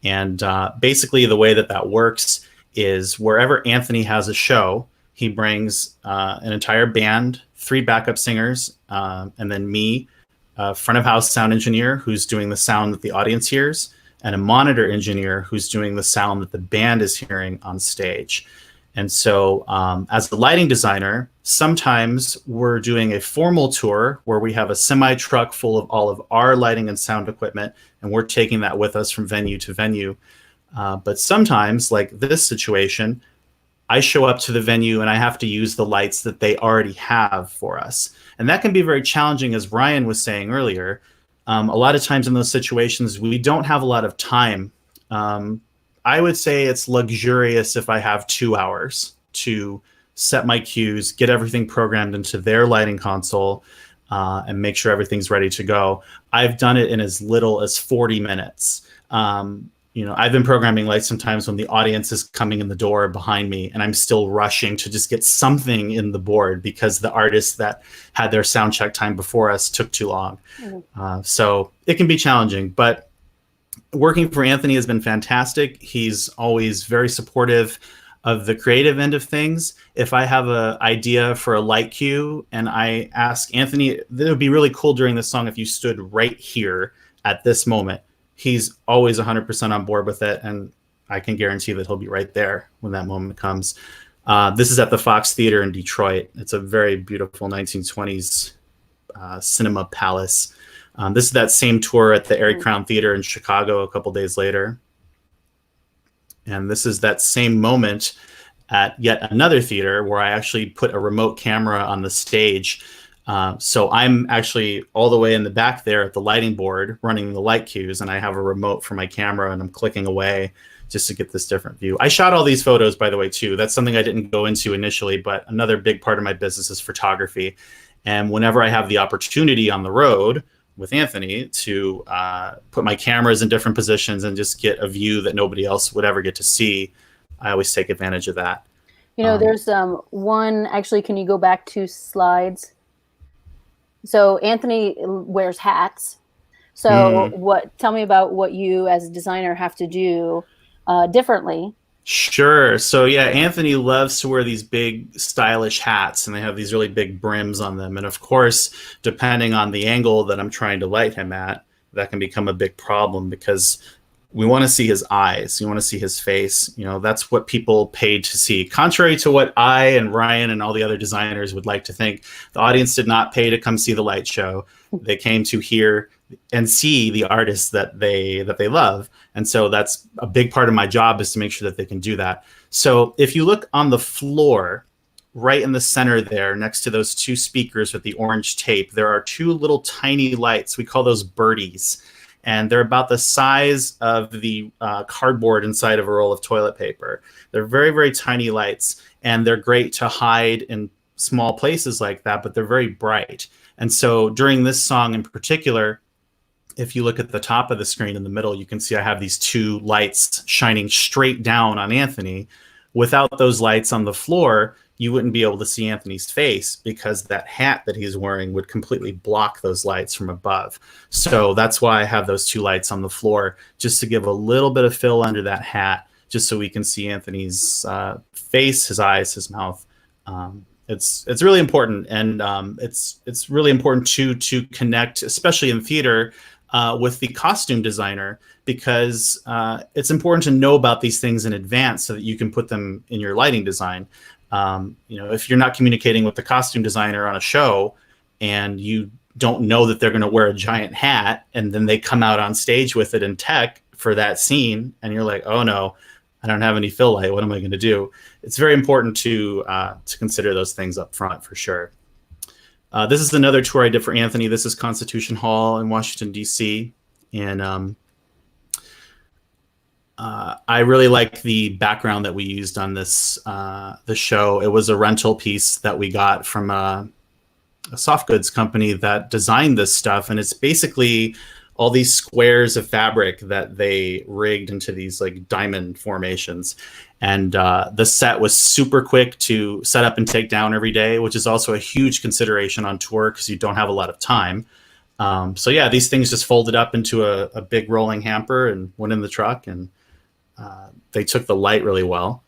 And basically the way that works is wherever Anthony has a show, he brings an entire band, 3 backup singers, and then me, a front of house sound engineer who's doing the sound that the audience hears, and a monitor engineer who's doing the sound that the band is hearing on stage. And so as a lighting designer, sometimes we're doing a formal tour where we have a semi truck full of all of our lighting and sound equipment, and we're taking that with us from venue to venue. But sometimes, like this situation, I show up to the venue and I have to use the lights that they already have for us. And that can be very challenging, as Ryan was saying earlier. A lot of times in those situations, we don't have a lot of time. I would say it's luxurious if I have 2 hours to set my cues, get everything programmed into their lighting console, and make sure everything's ready to go. I've done it in as little as 40 minutes. I've been programming lights sometimes when the audience is coming in the door behind me, and I'm still rushing to just get something in the board because the artists that had their sound check time before us took too long. So it can be challenging, but working for Anthony has been fantastic. He's always very supportive of the creative end of things. If I have an idea for a light cue and I ask Anthony, it would be really cool during this song if you stood right here at this moment, he's always 100% on board with it. And I can guarantee that he'll be right there when that moment comes. This is at the Fox Theater in Detroit. It's a very beautiful 1920s cinema palace. This is that same tour at the Airy Crown Theater in Chicago a couple days later. And this is that same moment at yet another theater where I actually put a remote camera on the stage. So I'm actually all the way in the back there at the lighting board running the light cues, and I have a remote for my camera, and I'm clicking away just to get this different view. I shot all these photos, by the way, too. That's something I didn't go into initially, but another big part of my business is photography. And whenever I have the opportunity on the road with Anthony to put my cameras in different positions and just get a view that nobody else would ever get to see, I always take advantage of that. You know, there's one, actually, can you go back 2 slides? So Anthony wears hats. So tell me about what you as a designer have to do differently. Sure. So yeah, Anthony loves to wear these big stylish hats, and they have these really big brims on them. And of course, depending on the angle that I'm trying to light him at, that can become a big problem because we want to see his eyes. You want to see his face. You know, that's what people paid to see. Contrary to what I and Ryan and all the other designers would like to think, the audience did not pay to come see the light show. They came to hear and see the artists that they love. And so that's a big part of my job, is to make sure that they can do that. So if you look on the floor, right in the center there, next to those 2 speakers with the orange tape, there are 2 little tiny lights. We call those birdies. And they're about the size of the cardboard inside of a roll of toilet paper. They're very, very tiny lights, and they're great to hide in small places like that, but they're very bright. And so during this song in particular, if you look at the top of the screen in the middle, you can see I have these 2 lights shining straight down on Anthony. Without those lights on the floor, you wouldn't be able to see Anthony's face, because that hat that he's wearing would completely block those lights from above. So that's why I have those 2 lights on the floor, just to give a little bit of fill under that hat, just so we can see Anthony's face, his eyes, his mouth. It's really important, and it's really important to connect, especially in theater, with the costume designer, because it's important to know about these things in advance so that you can put them in your lighting design. If you're not communicating with the costume designer on a show and you don't know that they're going to wear a giant hat, and then they come out on stage with it in tech for that scene, and you're like, oh no, I don't have any fill light. What am I going to do? It's very important to consider those things up front, for sure. This is another tour I did for Anthony. This is Constitution Hall in Washington, D.C. And I really like the background that we used on this the show. It was a rental piece that we got from a soft goods company that designed this stuff, and it's basically all these squares of fabric that they rigged into these like diamond formations. And the set was super quick to set up and take down every day, which is also a huge consideration on tour because you don't have a lot of time. So yeah, these things just folded up into a big rolling hamper and went in the truck, and they took the light really well.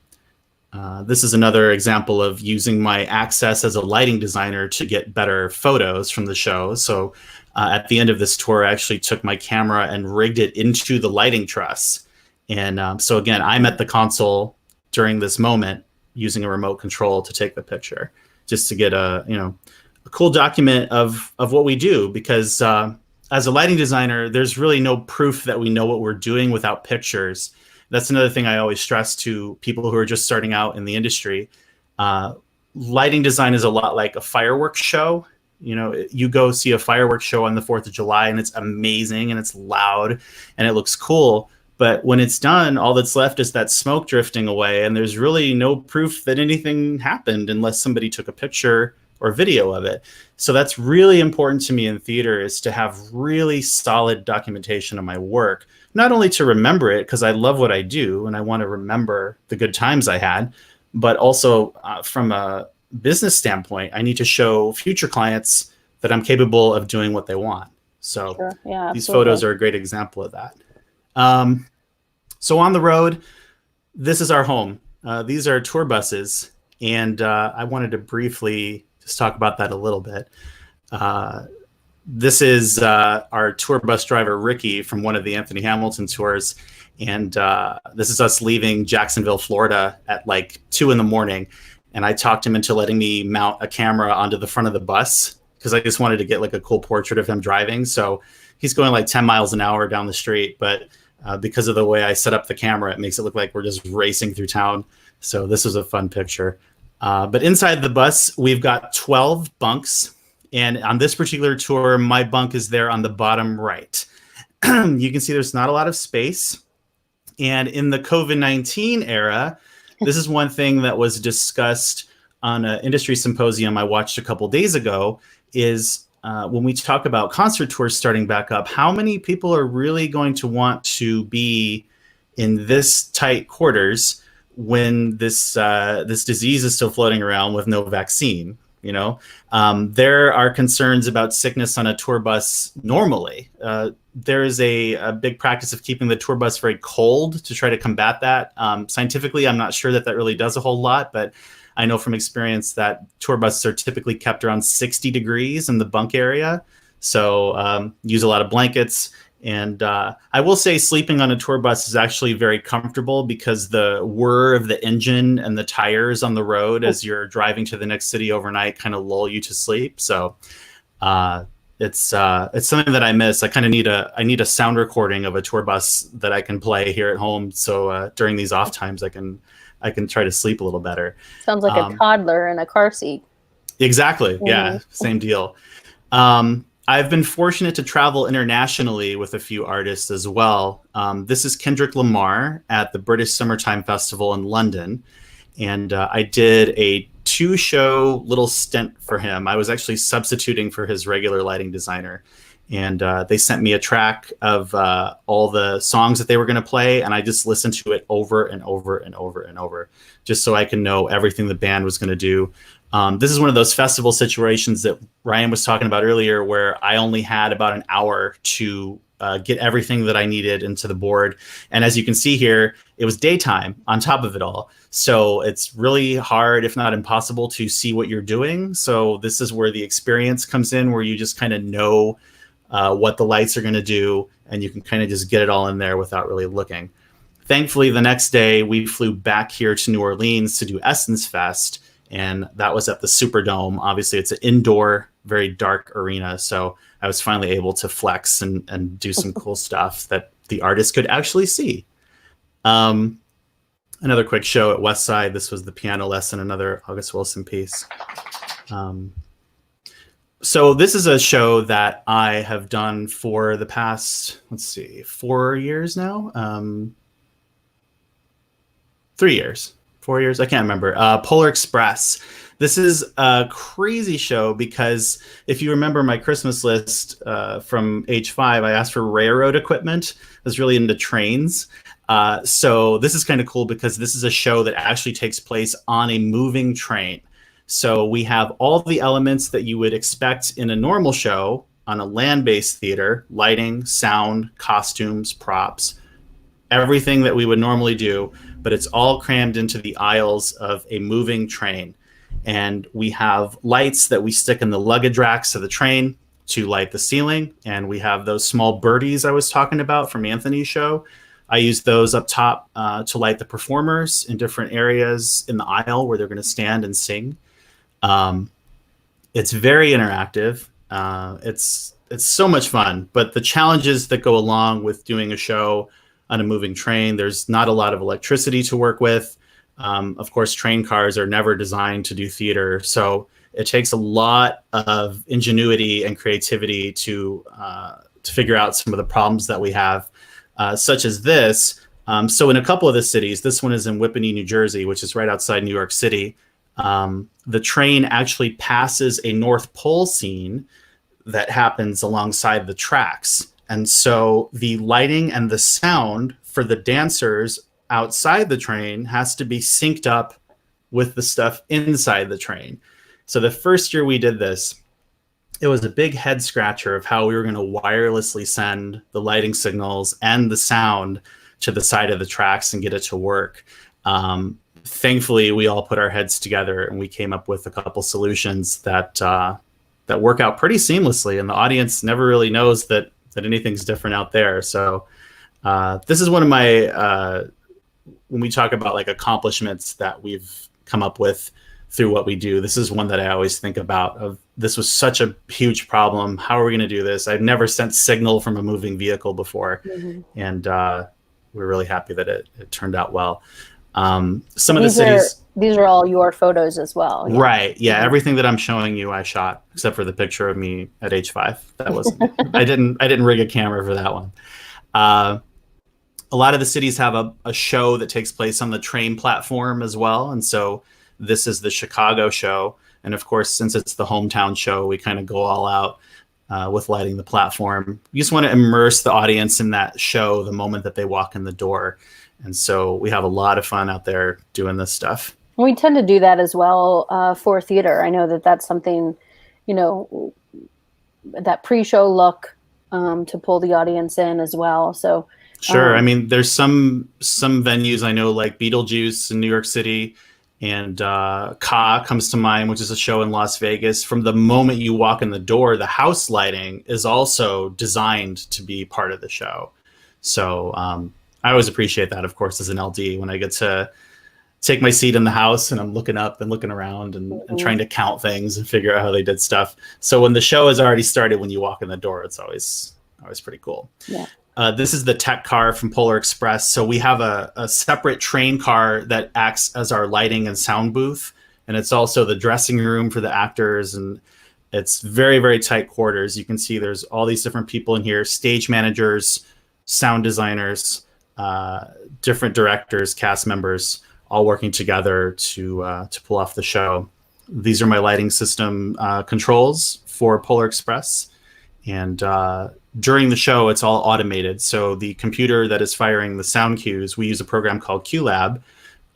This is another example of using my access as a lighting designer to get better photos from the show. So at the end of this tour, I actually took my camera and rigged it into the lighting truss. And so again, I'm at the console during this moment using a remote control to take the picture, just to get a cool document of what we do. Because as a lighting designer, there's really no proof that we know what we're doing without pictures. That's another thing I always stress to people who are just starting out in the industry. Lighting design is a lot like a fireworks show. You go see a fireworks show on the 4th of July and it's amazing and it's loud and it looks cool. But when it's done, all that's left is that smoke drifting away, and there's really no proof that anything happened unless somebody took a picture or video of it. So that's really important to me in theater, is to have really solid documentation of my work, not only to remember it because I love what I do and I want to remember the good times I had, but also from a business standpoint, I need to show future clients that I'm capable of doing what they want. So Sure. Yeah, these absolutely. photos are a great example of that. So on the road, this is our home. These are tour buses, and I wanted to briefly just talk about that a little bit. This is our tour bus driver, Ricky, from one of the Anthony Hamilton tours. And this is us leaving Jacksonville, Florida at like 2 a.m. And I talked him into letting me mount a camera onto the front of the bus because I just wanted to get like a cool portrait of him driving. So he's going like 10 miles an hour down the street, but because of the way I set up the camera, it makes it look like we're just racing through town. So this was a fun picture. But inside the bus, we've got 12 bunks. And on this particular tour, my bunk is there on the bottom right. You can see there's not a lot of space. And in the COVID-19 era, this is one thing that was discussed on an industry symposium I watched a couple days ago, is when we talk about concert tours starting back up, how many people are really going to want to be in this tight quarters when this disease is still floating around with no vaccine? You know, there are concerns about sickness on a tour bus normally. There is a big practice of keeping the tour bus very cold to try to combat that. Scientifically, I'm not sure that really does a whole lot, but I know from experience that tour buses are typically kept around 60 degrees in the bunk area. So use a lot of blankets. And I will say sleeping on a tour bus is actually very comfortable because the whir of the engine and the tires on the road as you're driving to the next city overnight kind of lull you to sleep. So it's something that I miss. I kind of need a sound recording of a tour bus that I can play here at home. So during these off times, I can try to sleep a little better. Sounds like a toddler in a car seat. Exactly. Yeah. Same deal. I've been fortunate to travel internationally with a few artists as well. This is Kendrick Lamar at the British Summertime Festival in London. And I did a 2-show little stint for him. I was actually substituting for his regular lighting designer. And they sent me a track of all the songs that they were going to play. And I just listened to it over and over and over and over, just so I can know everything the band was going to do. This is one of those festival situations that Ryan was talking about earlier, where I only had about an hour to get everything that I needed into the board. And as you can see here, it was daytime on top of it all. So it's really hard, if not impossible, to see what you're doing. So this is where the experience comes in, where you just kind of know what the lights are going to do, and you can kind of just get it all in there without really looking. Thankfully, the next day we flew back here to New Orleans to do Essence Fest, and that was at the Superdome. Obviously, it's an indoor, very dark arena, so I was finally able to flex and do some cool stuff that the artists could actually see. Another quick show at Westside. This was the piano lesson, another August Wilson piece. So this is a show that I have done for the past, 4 years now. 3 years, 4 years, I can't remember. Polar Express. This is a crazy show because if you remember my Christmas list from age 5, I asked for railroad equipment. I was really into trains. So this is kind of cool because this is a show that actually takes place on a moving train. So we have all the elements that you would expect in a normal show on a land-based theater: lighting, sound, costumes, props, everything that we would normally do, but it's all crammed into the aisles of a moving train. And we have lights that we stick in the luggage racks of the train to light the ceiling. And we have those small birdies I was talking about from Anthony's show. I use those up top to light the performers in different areas in the aisle where they're going to stand and sing. It's very interactive. It's so much fun, but the challenges that go along with doing a show on a moving train, there's not a lot of electricity to work with. Of course, train cars are never designed to do theater, so it takes a lot of ingenuity and creativity to figure out some of the problems that we have, such as this. So in a couple of the cities, this one is in Whippany, New Jersey, which is right outside New York City. The train actually passes a North Pole scene that happens alongside the tracks. And so the lighting and the sound for the dancers outside the train has to be synced up with the stuff inside the train. So the first year we did this, it was a big head scratcher of how we were going to wirelessly send the lighting signals and the sound to the side of the tracks and get it to work. Thankfully, we all put our heads together and we came up with a couple solutions that work out pretty seamlessly, and the audience never really knows that anything's different out there. So this is one of my when we talk about like accomplishments that we've come up with through what we do. This is one that I always think about. Of this was such a huge problem. How are we going to do this? I've never sent signal from a moving vehicle before, and we're really happy that it turned out well. Some of the cities. These are all your photos as well. Yeah. Right. Yeah. Everything that I'm showing you, I shot, except for the picture of me at age 5. That wasn't. I didn't rig a camera for that one. A lot of the cities have a show that takes place on the train platform as well, and so this is the Chicago show. And of course, since it's the hometown show, we kind of go all out with lighting the platform. You just want to immerse the audience in that show the moment that they walk in the door. And so we have a lot of fun out there doing this stuff. We tend to do that as well for theater. I know that that's something, you know, that pre-show look to pull the audience in as well. So sure. I mean, there's some venues I know, like Beetlejuice in New York City, and Ka comes to mind, which is a show in Las Vegas. From the moment you walk in the door, the house lighting is also designed to be part of the show. So I always appreciate that, of course, as an LD, when I get to take my seat in the house and I'm looking up and looking around and trying to count things and figure out how they did stuff. So when the show has already started, when you walk in the door, it's always pretty cool. Yeah. This is the tech car from Polar Express. So we have a separate train car that acts as our lighting and sound booth. And it's also the dressing room for the actors. And it's very, very tight quarters. You can see there's all these different people in here, stage managers, sound designers, different directors, cast members, all working together to pull off the show. These are my lighting system controls for Polar Express. And during the show, it's all automated. So the computer that is firing the sound cues, we use a program called QLab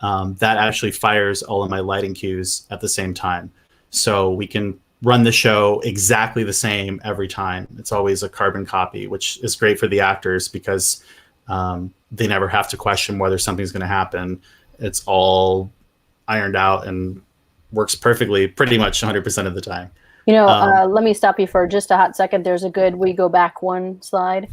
that actually fires all of my lighting cues at the same time. So we can run the show exactly the same every time. It's always a carbon copy, which is great for the actors because they never have to question whether something's going to happen. It's all ironed out and works perfectly pretty much 100% of the time. You know, let me stop you for just a hot second. There's a good, we go back one slide.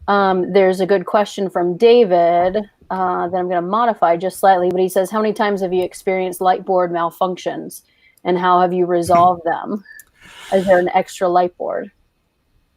There's a good question from David that I'm going to modify just slightly, but he says, how many times have you experienced light board malfunctions and how have you resolved them? Is there an extra light board?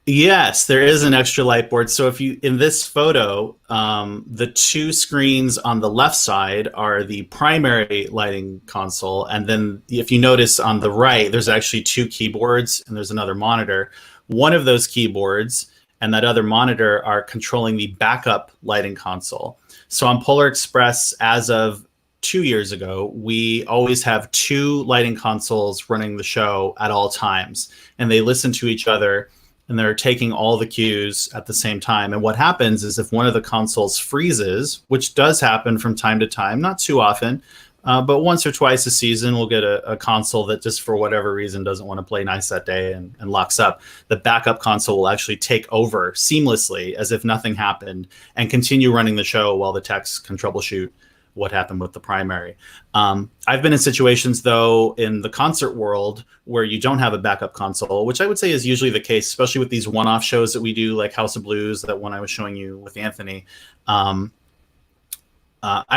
Yes, there is an extra light board. So if you, in this photo, the 2 screens on the left side are the primary lighting console. And then if you notice on the right, there's actually 2 keyboards and there's another monitor. One of those keyboards and that other monitor are controlling the backup lighting console. So on Polar Express, as of 2 years ago, we always have 2 lighting consoles running the show at all times. And they listen to each other and they're taking all the cues at the same time. And what happens is if one of the consoles freezes, which does happen from time to time, not too often, but once or twice a season, we'll get a console that just for whatever reason doesn't want to play nice that day and locks up. The backup console will actually take over seamlessly as if nothing happened and continue running the show while the techs can troubleshoot what happened with the primary. I've been in situations, though, in the concert world where you don't have a backup console, which I would say is usually the case, especially with these one-off shows that we do, like House of Blues, that one I was showing you with Anthony. I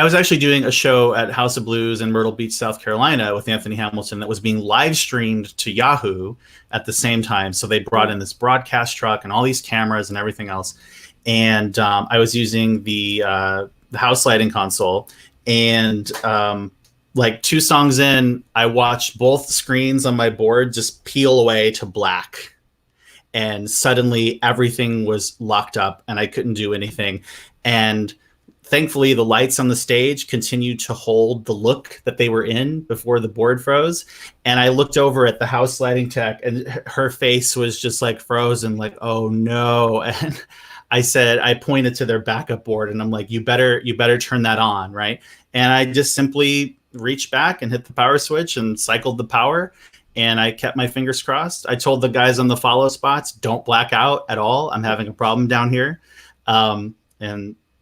was actually doing a show at House of Blues in Myrtle Beach, South Carolina with Anthony Hamilton that was being live streamed to Yahoo at the same time. So they brought in this broadcast truck and all these cameras and everything else. And I was using the house lighting console. And like 2 songs in, I watched both screens on my board just peel away to black. And suddenly everything was locked up and I couldn't do anything. And thankfully, the lights on the stage continued to hold the look that they were in before the board froze. And I looked over at the house lighting tech and her face was just like frozen, like, oh no. And I pointed to their backup board and I'm like, you better turn that on, right? And I just simply reached back and hit the power switch and cycled the power. And I kept my fingers crossed. I told the guys on the follow spots, don't black out at all. I'm having a problem down here. And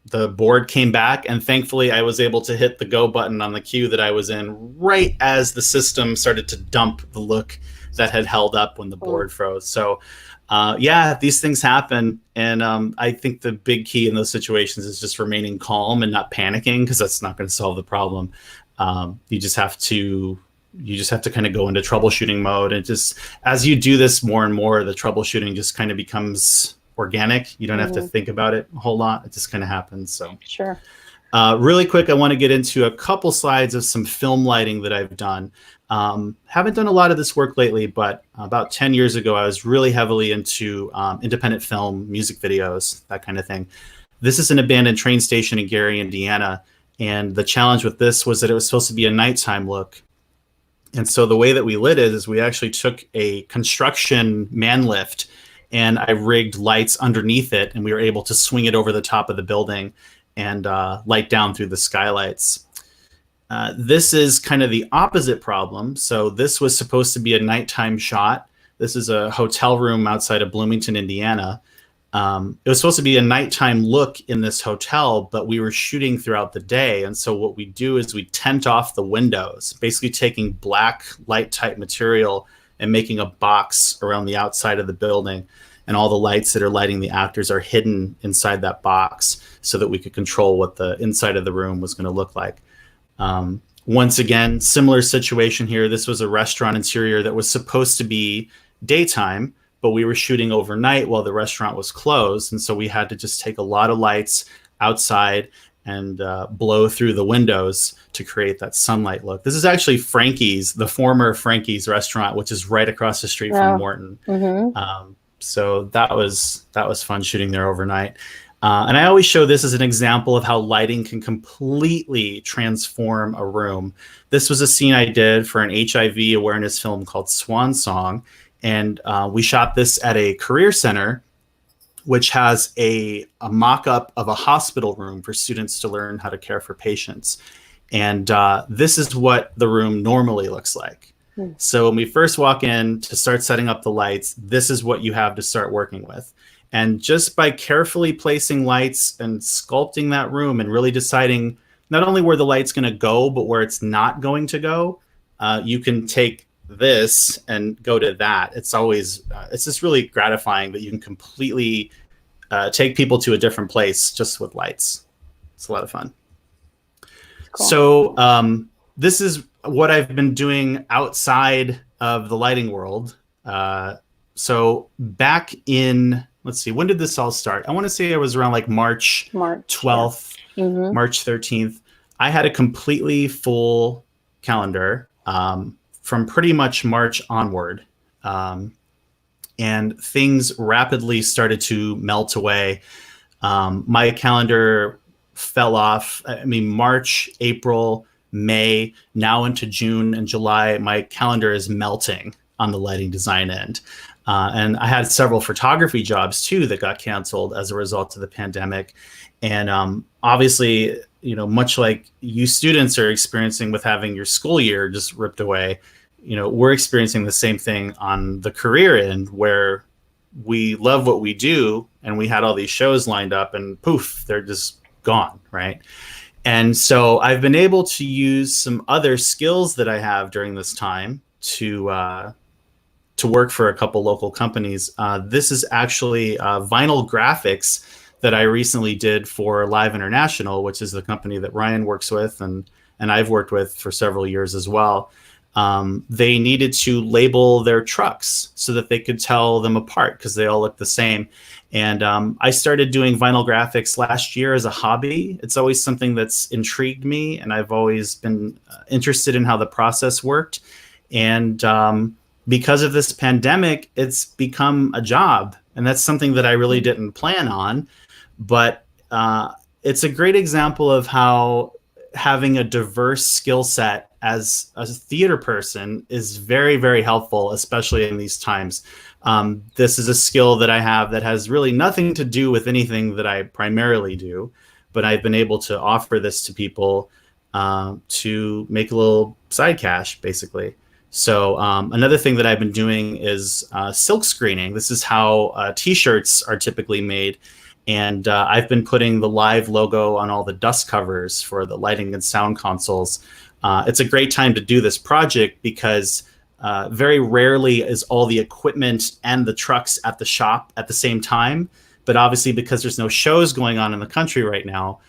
the board came back, and thankfully I was able to hit the go button on the queue that I was in right as the system started to dump the look that had held up when the board froze. So yeah, these things happen. And I think the big key in those situations is just remaining calm and not panicking, because that's not going to solve the problem. You just have to you just have to kind of go into troubleshooting mode. And just as you do this more and more, the troubleshooting just kind of becomes organic. You don't have to think about it a whole lot. It just kind of happens. So Sure. Really quick, I want to get into a couple slides of some film lighting that I've done. Haven't done a lot of this work lately, but about 10 years ago, I was really heavily into independent film, music videos, that kind of thing. This is an abandoned train station in Gary, Indiana. And the challenge with this was that it was supposed to be a nighttime look. And so the way that we lit it is we actually took a construction man lift and I rigged lights underneath it, and we were able to swing it over the top of the building and light down through the skylights. This is kind of the opposite problem. So this was supposed to be a nighttime shot. This is a hotel room outside of Bloomington, Indiana. It was supposed to be a nighttime look in this hotel, but we were shooting throughout the day. And so what we do is we tent off the windows, basically taking black light type material and making a box around the outside of the building. And all the lights that are lighting the actors are hidden inside that box so that we could control what the inside of the room was going to look like. Once again, similar situation here. This was a restaurant interior that was supposed to be daytime, but we were shooting overnight while the restaurant was closed. And so we had to just take a lot of lights outside and blow through the windows to create that sunlight look. This is actually Frankie's, the former Frankie's restaurant, which is right across the street from Morton. So that was fun shooting there overnight. And I always show this as an example of how lighting can completely transform a room. This was a scene I did for an HIV awareness film called Swan Song. And we shot this at a career center, which has a mock-up of a hospital room for students to learn how to care for patients. And this is what the room normally looks like. So when we first walk in to start setting up the lights, this is what you have to start working with. And just by carefully placing lights and sculpting that room and really deciding not only where the light's going to go, but where it's not going to go, you can take this and go to that. It's always, it's just really gratifying that you can completely take people to a different place just with lights. It's a lot of fun. Cool. So this is what I've been doing outside of the lighting world. So back in, let's see, when did this all start? I want to say it was around like March 12th, March 13th. I had a completely full calendar from pretty much March onward. And things rapidly started to melt away. My calendar fell off. I mean, March, April, May, now into June and July, my calendar is melting on the lighting design end. And I had several photography jobs too that got canceled as a result of the pandemic. And obviously, you know, much like you students are experiencing with having your school year just ripped away, you know, we're experiencing the same thing on the career end where we love what we do and we had all these shows lined up and poof, they're just gone, right? And so I've been able to use some other skills that I have during this time to work for a couple local companies. This is actually vinyl graphics that I recently did for Live International, which is the company that Ryan works with and I've worked with for several years as well. They needed to label their trucks so that they could tell them apart because they all look the same. And I started doing vinyl graphics last year as a hobby. It's always something that's intrigued me, and I've always been interested in how the process worked. And because of this pandemic, it's become a job. And that's something that I really didn't plan on. But it's a great example of how having a diverse skill set as a theater person is very, very helpful, especially in these times. This is a skill that I have that has really nothing to do with anything that I primarily do, but I've been able to offer this to people to make a little side cash, basically. So another thing that I've been doing is silk screening. This is how t-shirts are typically made. And I've been putting the Live logo on all the dust covers for the lighting and sound consoles. It's a great time to do this project because very rarely is all the equipment and the trucks at the shop at the same time. But obviously, because there's no shows going on in the country right now,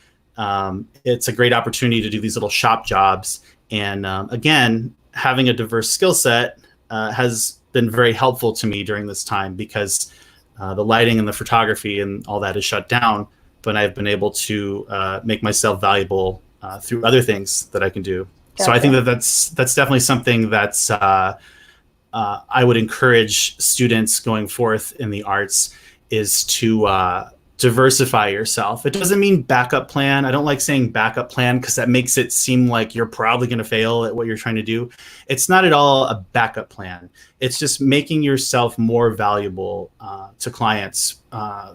it's a great opportunity to do these little shop jobs. And again, having a diverse skill set has been very helpful to me during this time, because the lighting and the photography and all that is shut down, but I've been able to make myself valuable through other things that I can do. Gotcha. So I think that's definitely something that's I would encourage students going forth in the arts, is to diversify yourself. It doesn't mean backup plan. I don't like saying backup plan because that makes it seem like you're probably going to fail at what you're trying to do. It's not at all a backup plan. It's just making yourself more valuable to clients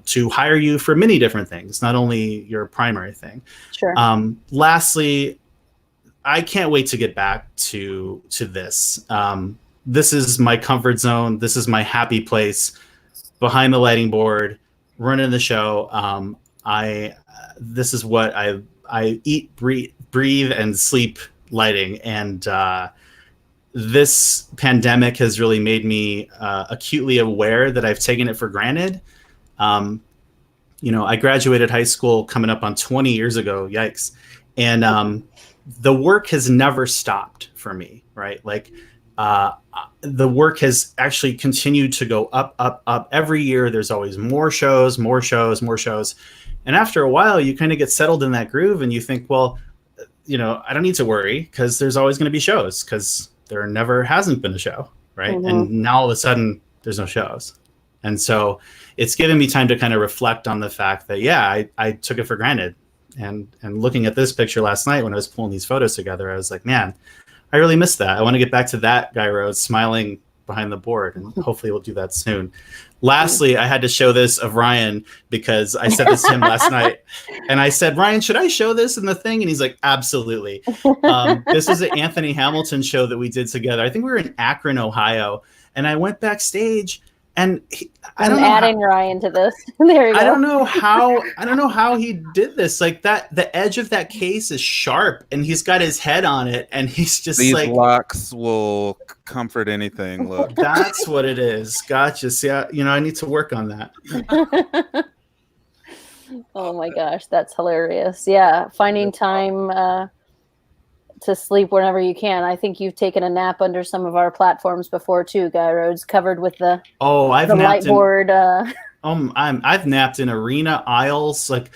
to hire you for many different things, not only your primary thing. Sure. Lastly, I can't wait to get back to this. This is my comfort zone. This is my happy place, behind the lighting board, running the show. This is what I eat, breathe, and sleep lighting. And this pandemic has really made me acutely aware that I've taken it for granted. I graduated high school coming up on 20 years ago. Yikes. And the work has never stopped for me, right? Like, the work has actually continued to go up, up, up. Every year, there's always more shows, more shows, more shows. And after a while, you kind of get settled in that groove and you think, well, I don't need to worry because there's always going to be shows, because there never hasn't been a show, right? Mm-hmm. And now all of a sudden, there's no shows. And so it's given me time to kind of reflect on the fact that, yeah, I took it for granted. And looking at this picture last night when I was pulling these photos together, I was like, man, I really miss that. I want to get back to that Guy Rhodes smiling behind the board, and hopefully we'll do that soon. Lastly, I had to show this of Ryan because I said this to him last night, and I said, Ryan, should I show this in the thing? And he's like, absolutely. This is an Anthony Hamilton show that we did together. I think we were in Akron, Ohio, and I went backstage. And I'm adding Ryan to this. There you go. I don't know how he did this. Like that, the edge of that case is sharp, and he's got his head on it, and he's just these like, locks will comfort anything. Look, that's what it is. Gotcha. See, I need to work on that. Oh my gosh, that's hilarious. Yeah, finding time to sleep whenever you can. I think you've taken a nap under some of our platforms before too, Guy Rhodes, covered with the light board. I've napped in arena aisles. Like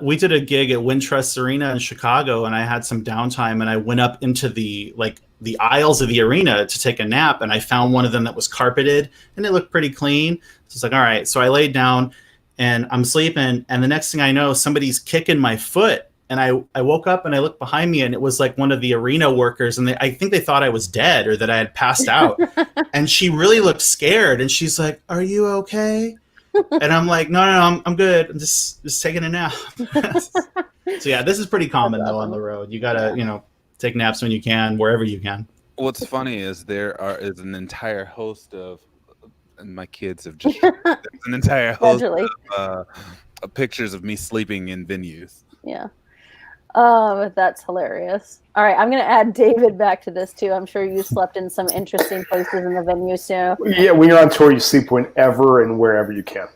we did a gig at Wintrust Arena in Chicago, and I had some downtime, and I went up into the aisles of the arena to take a nap, and I found one of them that was carpeted, and it looked pretty clean. So it's like, all right. So I laid down, and I'm sleeping, and the next thing I know, somebody's kicking my foot. And I woke up and I looked behind me, and it was like one of the arena workers. And I think they thought I was dead or that I had passed out. And she really looked scared. And she's like, "Are you okay?" And I'm like, no, I'm good. I'm just taking a nap. So yeah, this is pretty common though on the road. You gotta, take naps when you can, wherever you can. What's funny is there is an entire host of, and my kids have just, there's an entire host of pictures of me sleeping in venues. Yeah. That's hilarious. All right, I'm going to add David back to this too. I'm sure you slept in some interesting places in the venue too. Yeah, when you're on tour, you sleep whenever and wherever you can.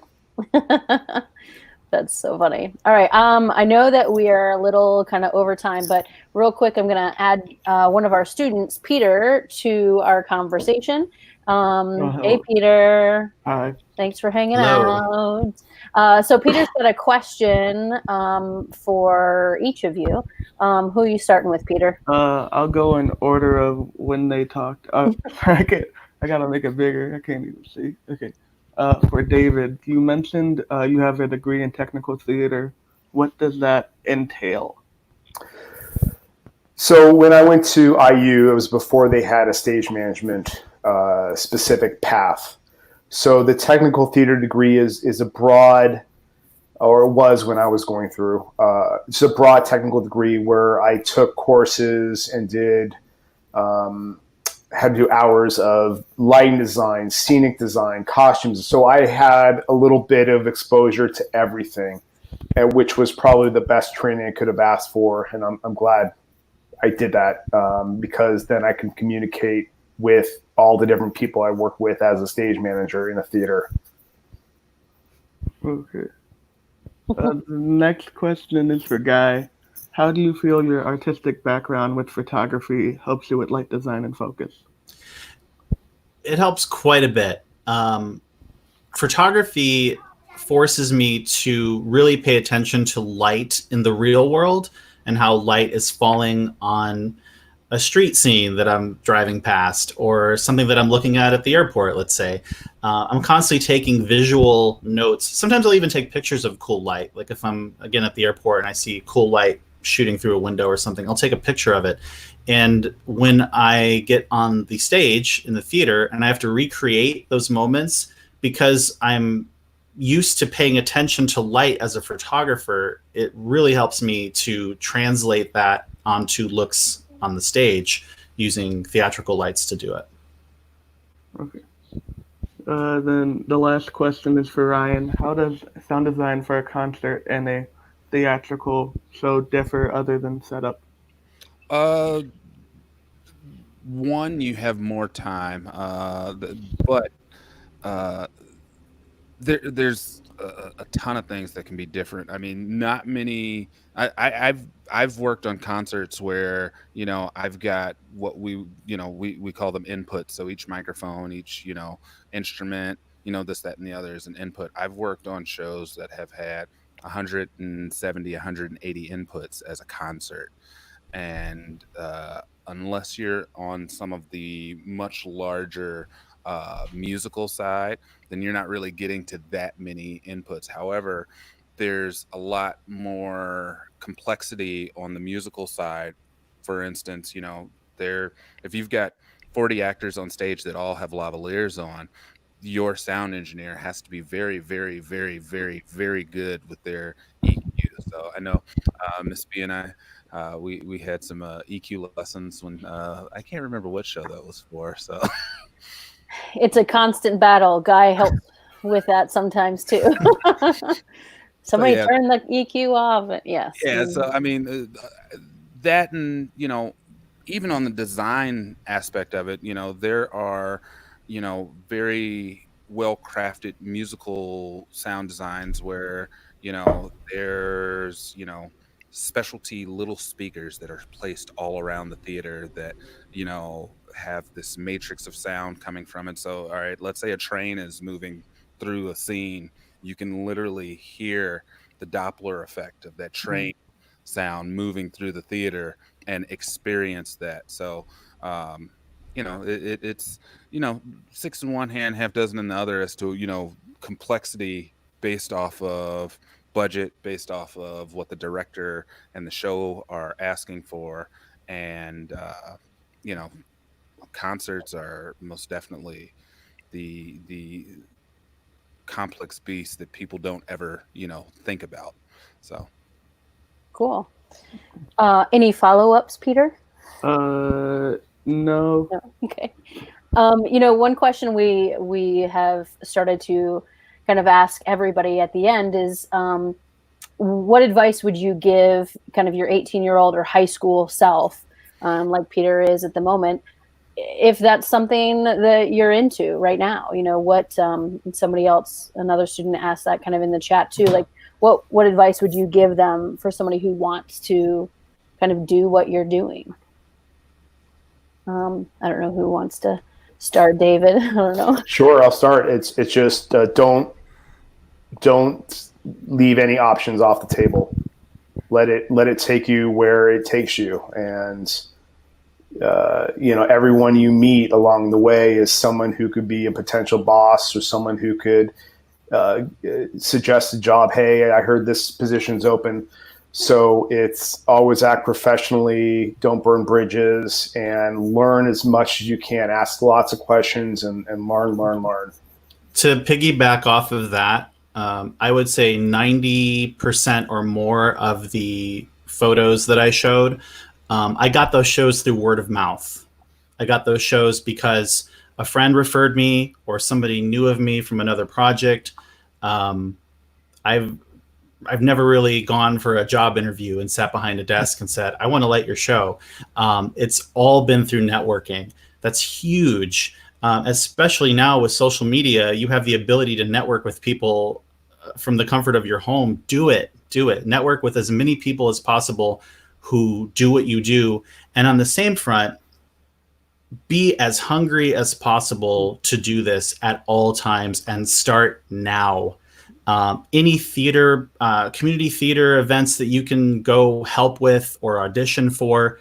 That's so funny. All right, I know that we are a little kind of over time, but real quick, I'm going to add one of our students, Peter, to our conversation. Hey, Peter. Hi. Thanks for hanging out. So Peter's got a question for each of you. Who are you starting with, Peter? I'll go in order of when they talked. I gotta make it bigger. I can't even see. Okay. For David, you mentioned you have a degree in technical theater. What does that entail? So when I went to IU, it was before they had a stage management specific path. So the technical theater degree is a broad, or it was when I was going through, it's a broad technical degree where I took courses and had to do hours of lighting design, scenic design, costumes. So I had a little bit of exposure to everything, which was probably the best training I could have asked for. And I'm glad I did that because then I can communicate with all the different people I work with as a stage manager in a theater. Okay. The next question is for Guy. How do you feel your artistic background with photography helps you with light design and focus? It helps quite a bit. Photography forces me to really pay attention to light in the real world and how light is falling on a street scene that I'm driving past or something that I'm looking at the airport, let's say. I'm constantly taking visual notes. Sometimes I'll even take pictures of cool light. Like if I'm, again, at the airport and I see cool light shooting through a window or something, I'll take a picture of it. And when I get on the stage in the theater and I have to recreate those moments, because I'm used to paying attention to light as a photographer, it really helps me to translate that onto looks on the stage using theatrical lights to do it. Okay. Then the last question is for Ryan. How does sound design for a concert and a theatrical show differ other than setup? One, you have more time, but there's a ton of things that can be different. I mean, not many. I've worked on concerts where I've got what we call them inputs. So each microphone, each instrument, this, that, and the other is an input. I've worked on shows that have had 170, 180 inputs as a concert, and unless you're on some of the much larger musical side, then you're not really getting to that many inputs. However, there's a lot more complexity on the musical side. For instance, if you've got 40 actors on stage that all have lavaliers on, your sound engineer has to be very, very, very, very, very good with their EQ. So I know Miss B and I, we had some EQ lessons when I can't remember what show that was for. So it's a constant battle. Guy helps with that sometimes too. Somebody turn the EQ off. Yes. Yeah. So I mean, that, and even on the design aspect of it, there are very well crafted musical sound designs where there's specialty little speakers that are placed all around the theater that have this matrix of sound coming from it. So all right, let's say a train is moving through a scene, you can literally hear the Doppler effect of that train sound moving through the theater and experience that. So it's six in one hand, half dozen in the other as to complexity based off of budget, based off of what the director and the show are asking for. And concerts are most definitely the complex beast that people don't ever think about. So cool. Any follow-ups, Peter? No. Okay. One question we have started to kind of ask everybody at the end is, what advice would you give kind of your 18-year-old or high school self, like Peter is at the moment, if that's something that you're into right now? What somebody else, another student asked that kind of in the chat too, like what advice would you give them for somebody who wants to kind of do what you're doing? I don't know who wants to start. David, I don't know. Sure, I'll start. It's just don't leave any options off the table. Let it take you where it takes you, and everyone you meet along the way is someone who could be a potential boss or someone who could suggest a job. Hey, I heard this position's open. So it's always act professionally, don't burn bridges, and learn as much as you can. Ask lots of questions and learn. To piggyback off of that, I would say 90% or more of the photos that I showed, I got those shows through word of mouth. I got those shows because a friend referred me or somebody knew of me from another project. I've never really gone for a job interview and sat behind a desk and said, I want to light your show. It's all been through networking. That's huge. Especially now with social media, you have the ability to network with people from the comfort of your home. Do it. Network with as many people as possible who do what you do. And on the same front, be as hungry as possible to do this at all times and start now. Any theater, community theater events that you can go help with or audition for,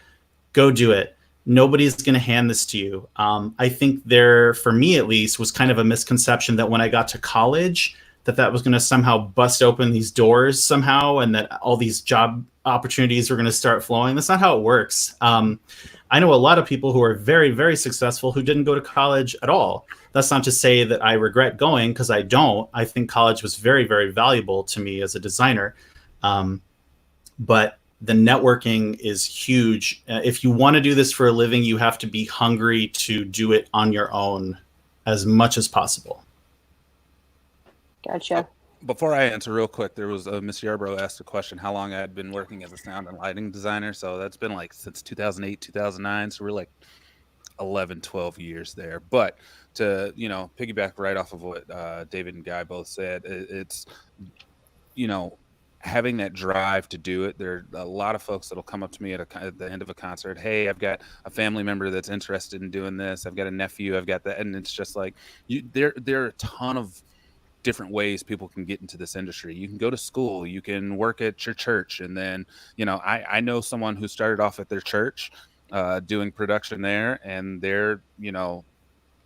go do it. Nobody's going to hand this to you. I think there, for me at least, was kind of a misconception that when I got to college, that was going to somehow bust open these doors somehow, and that all these job opportunities were going to start flowing. That's not how it works. I know a lot of people who are very, very successful who didn't go to college at all. That's not to say that I regret going, because I don't. I think college was very, very valuable to me as a designer. But the networking is huge. If you want to do this for a living, you have to be hungry to do it on your own as much as possible. Gotcha. Before I answer real quick, there was Miss Yarbrough asked a question how long I had been working as a sound and lighting designer. So that's been like since 2008, 2009. So we're like 11, 12 years there. But to, piggyback right off of what David and Guy both said, it's, having that drive to do it. There are a lot of folks that'll come up to me at the end of a concert. Hey, I've got a family member that's interested in doing this. I've got a nephew. I've got that. And it's just like, there are a ton of different ways people can get into this industry. You can go to school, you can work at your church. And then, I know someone who started off at their church doing production there, and they're,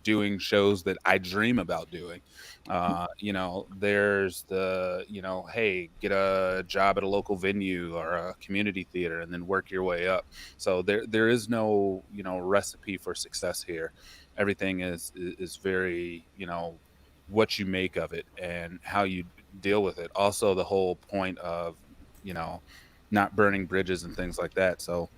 doing shows that I dream about doing. There's the, hey, get a job at a local venue or a community theater and then work your way up. So there is no, recipe for success here. Everything is very, what you make of it and how you deal with it. Also, the whole point of, not burning bridges and things like that. So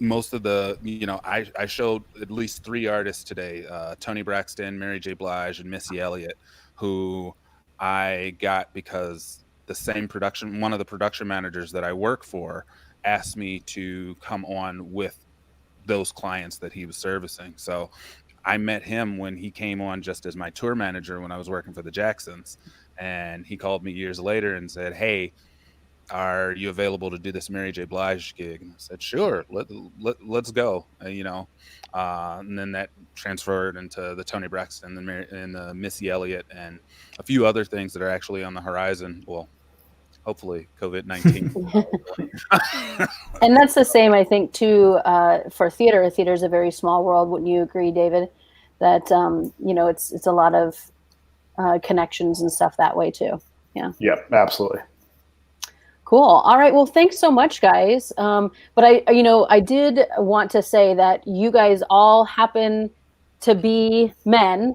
most of the, I showed at least 3 artists today, Tony Braxton, Mary J. Blige, and Missy Elliott, who I got because one of the production managers that I work for asked me to come on with those clients that he was servicing. So I met him when he came on just as my tour manager when I was working for the Jacksons. And he called me years later and said, hey, are you available to do this Mary J. Blige gig? And I said, sure, let's go. And then that transferred into the Tony Braxton and the Missy Elliott and a few other things that are actually on the horizon. Well, hopefully COVID-19. And that's the same, I think, too, for theater. Theater is a very small world. Wouldn't you agree, David? That, it's a lot of connections and stuff that way too. Yeah. Yep, absolutely. Cool. All right. Well, thanks so much, guys. But I did want to say that you guys all happen to be men,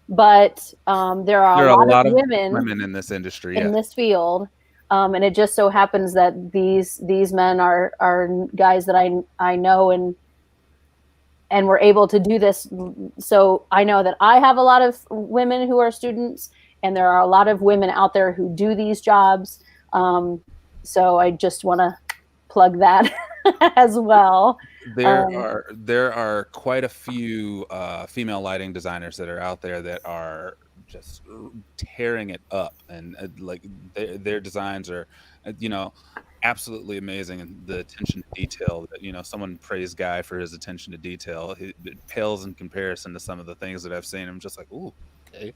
but there are a lot of women in this industry, in this field. And it just so happens that these men are guys that I know and we're able to do this. So I know that I have a lot of women who are students, and there are a lot of women out there who do these jobs. So I just want to plug that as well. There are quite a few female lighting designers that are out there that are just tearing it up, and like their designs are, absolutely amazing, and the attention to detail that someone praised Guy for his attention to detail. It pales in comparison to some of the things that I've seen. I'm just like, ooh, okay,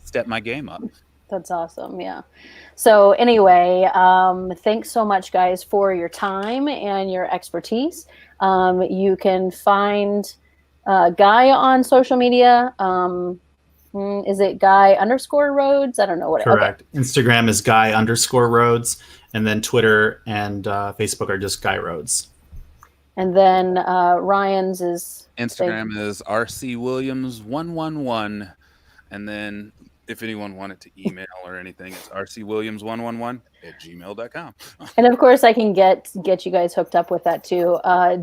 step my game up. That's awesome. Yeah. So anyway, thanks so much, guys, for your time and your expertise. You can find Guy on social media. Is it Guy_Rhodes? I don't know what. Correct. Okay. Instagram is Guy_Rhodes, and then Twitter and Facebook are just Guy Rhodes. And then Ryan's is Instagram is RCWilliams111, and then if anyone wanted to email or anything, it's rcwilliams111@gmail.com. And of course, I can get you guys hooked up with that too.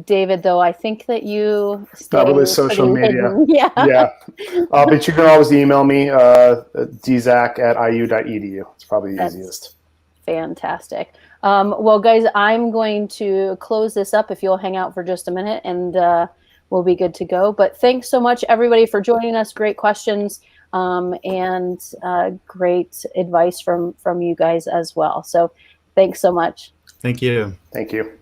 David, though, I think that you probably social media. Yeah. But you can always email me, dzack@iu.edu. It's probably the easiest. Fantastic. Well, guys, I'm going to close this up if you'll hang out for just a minute, and we'll be good to go. But thanks so much, everybody, for joining us. Great questions. And great advice from you guys as well. So thanks so much. Thank you. Thank you.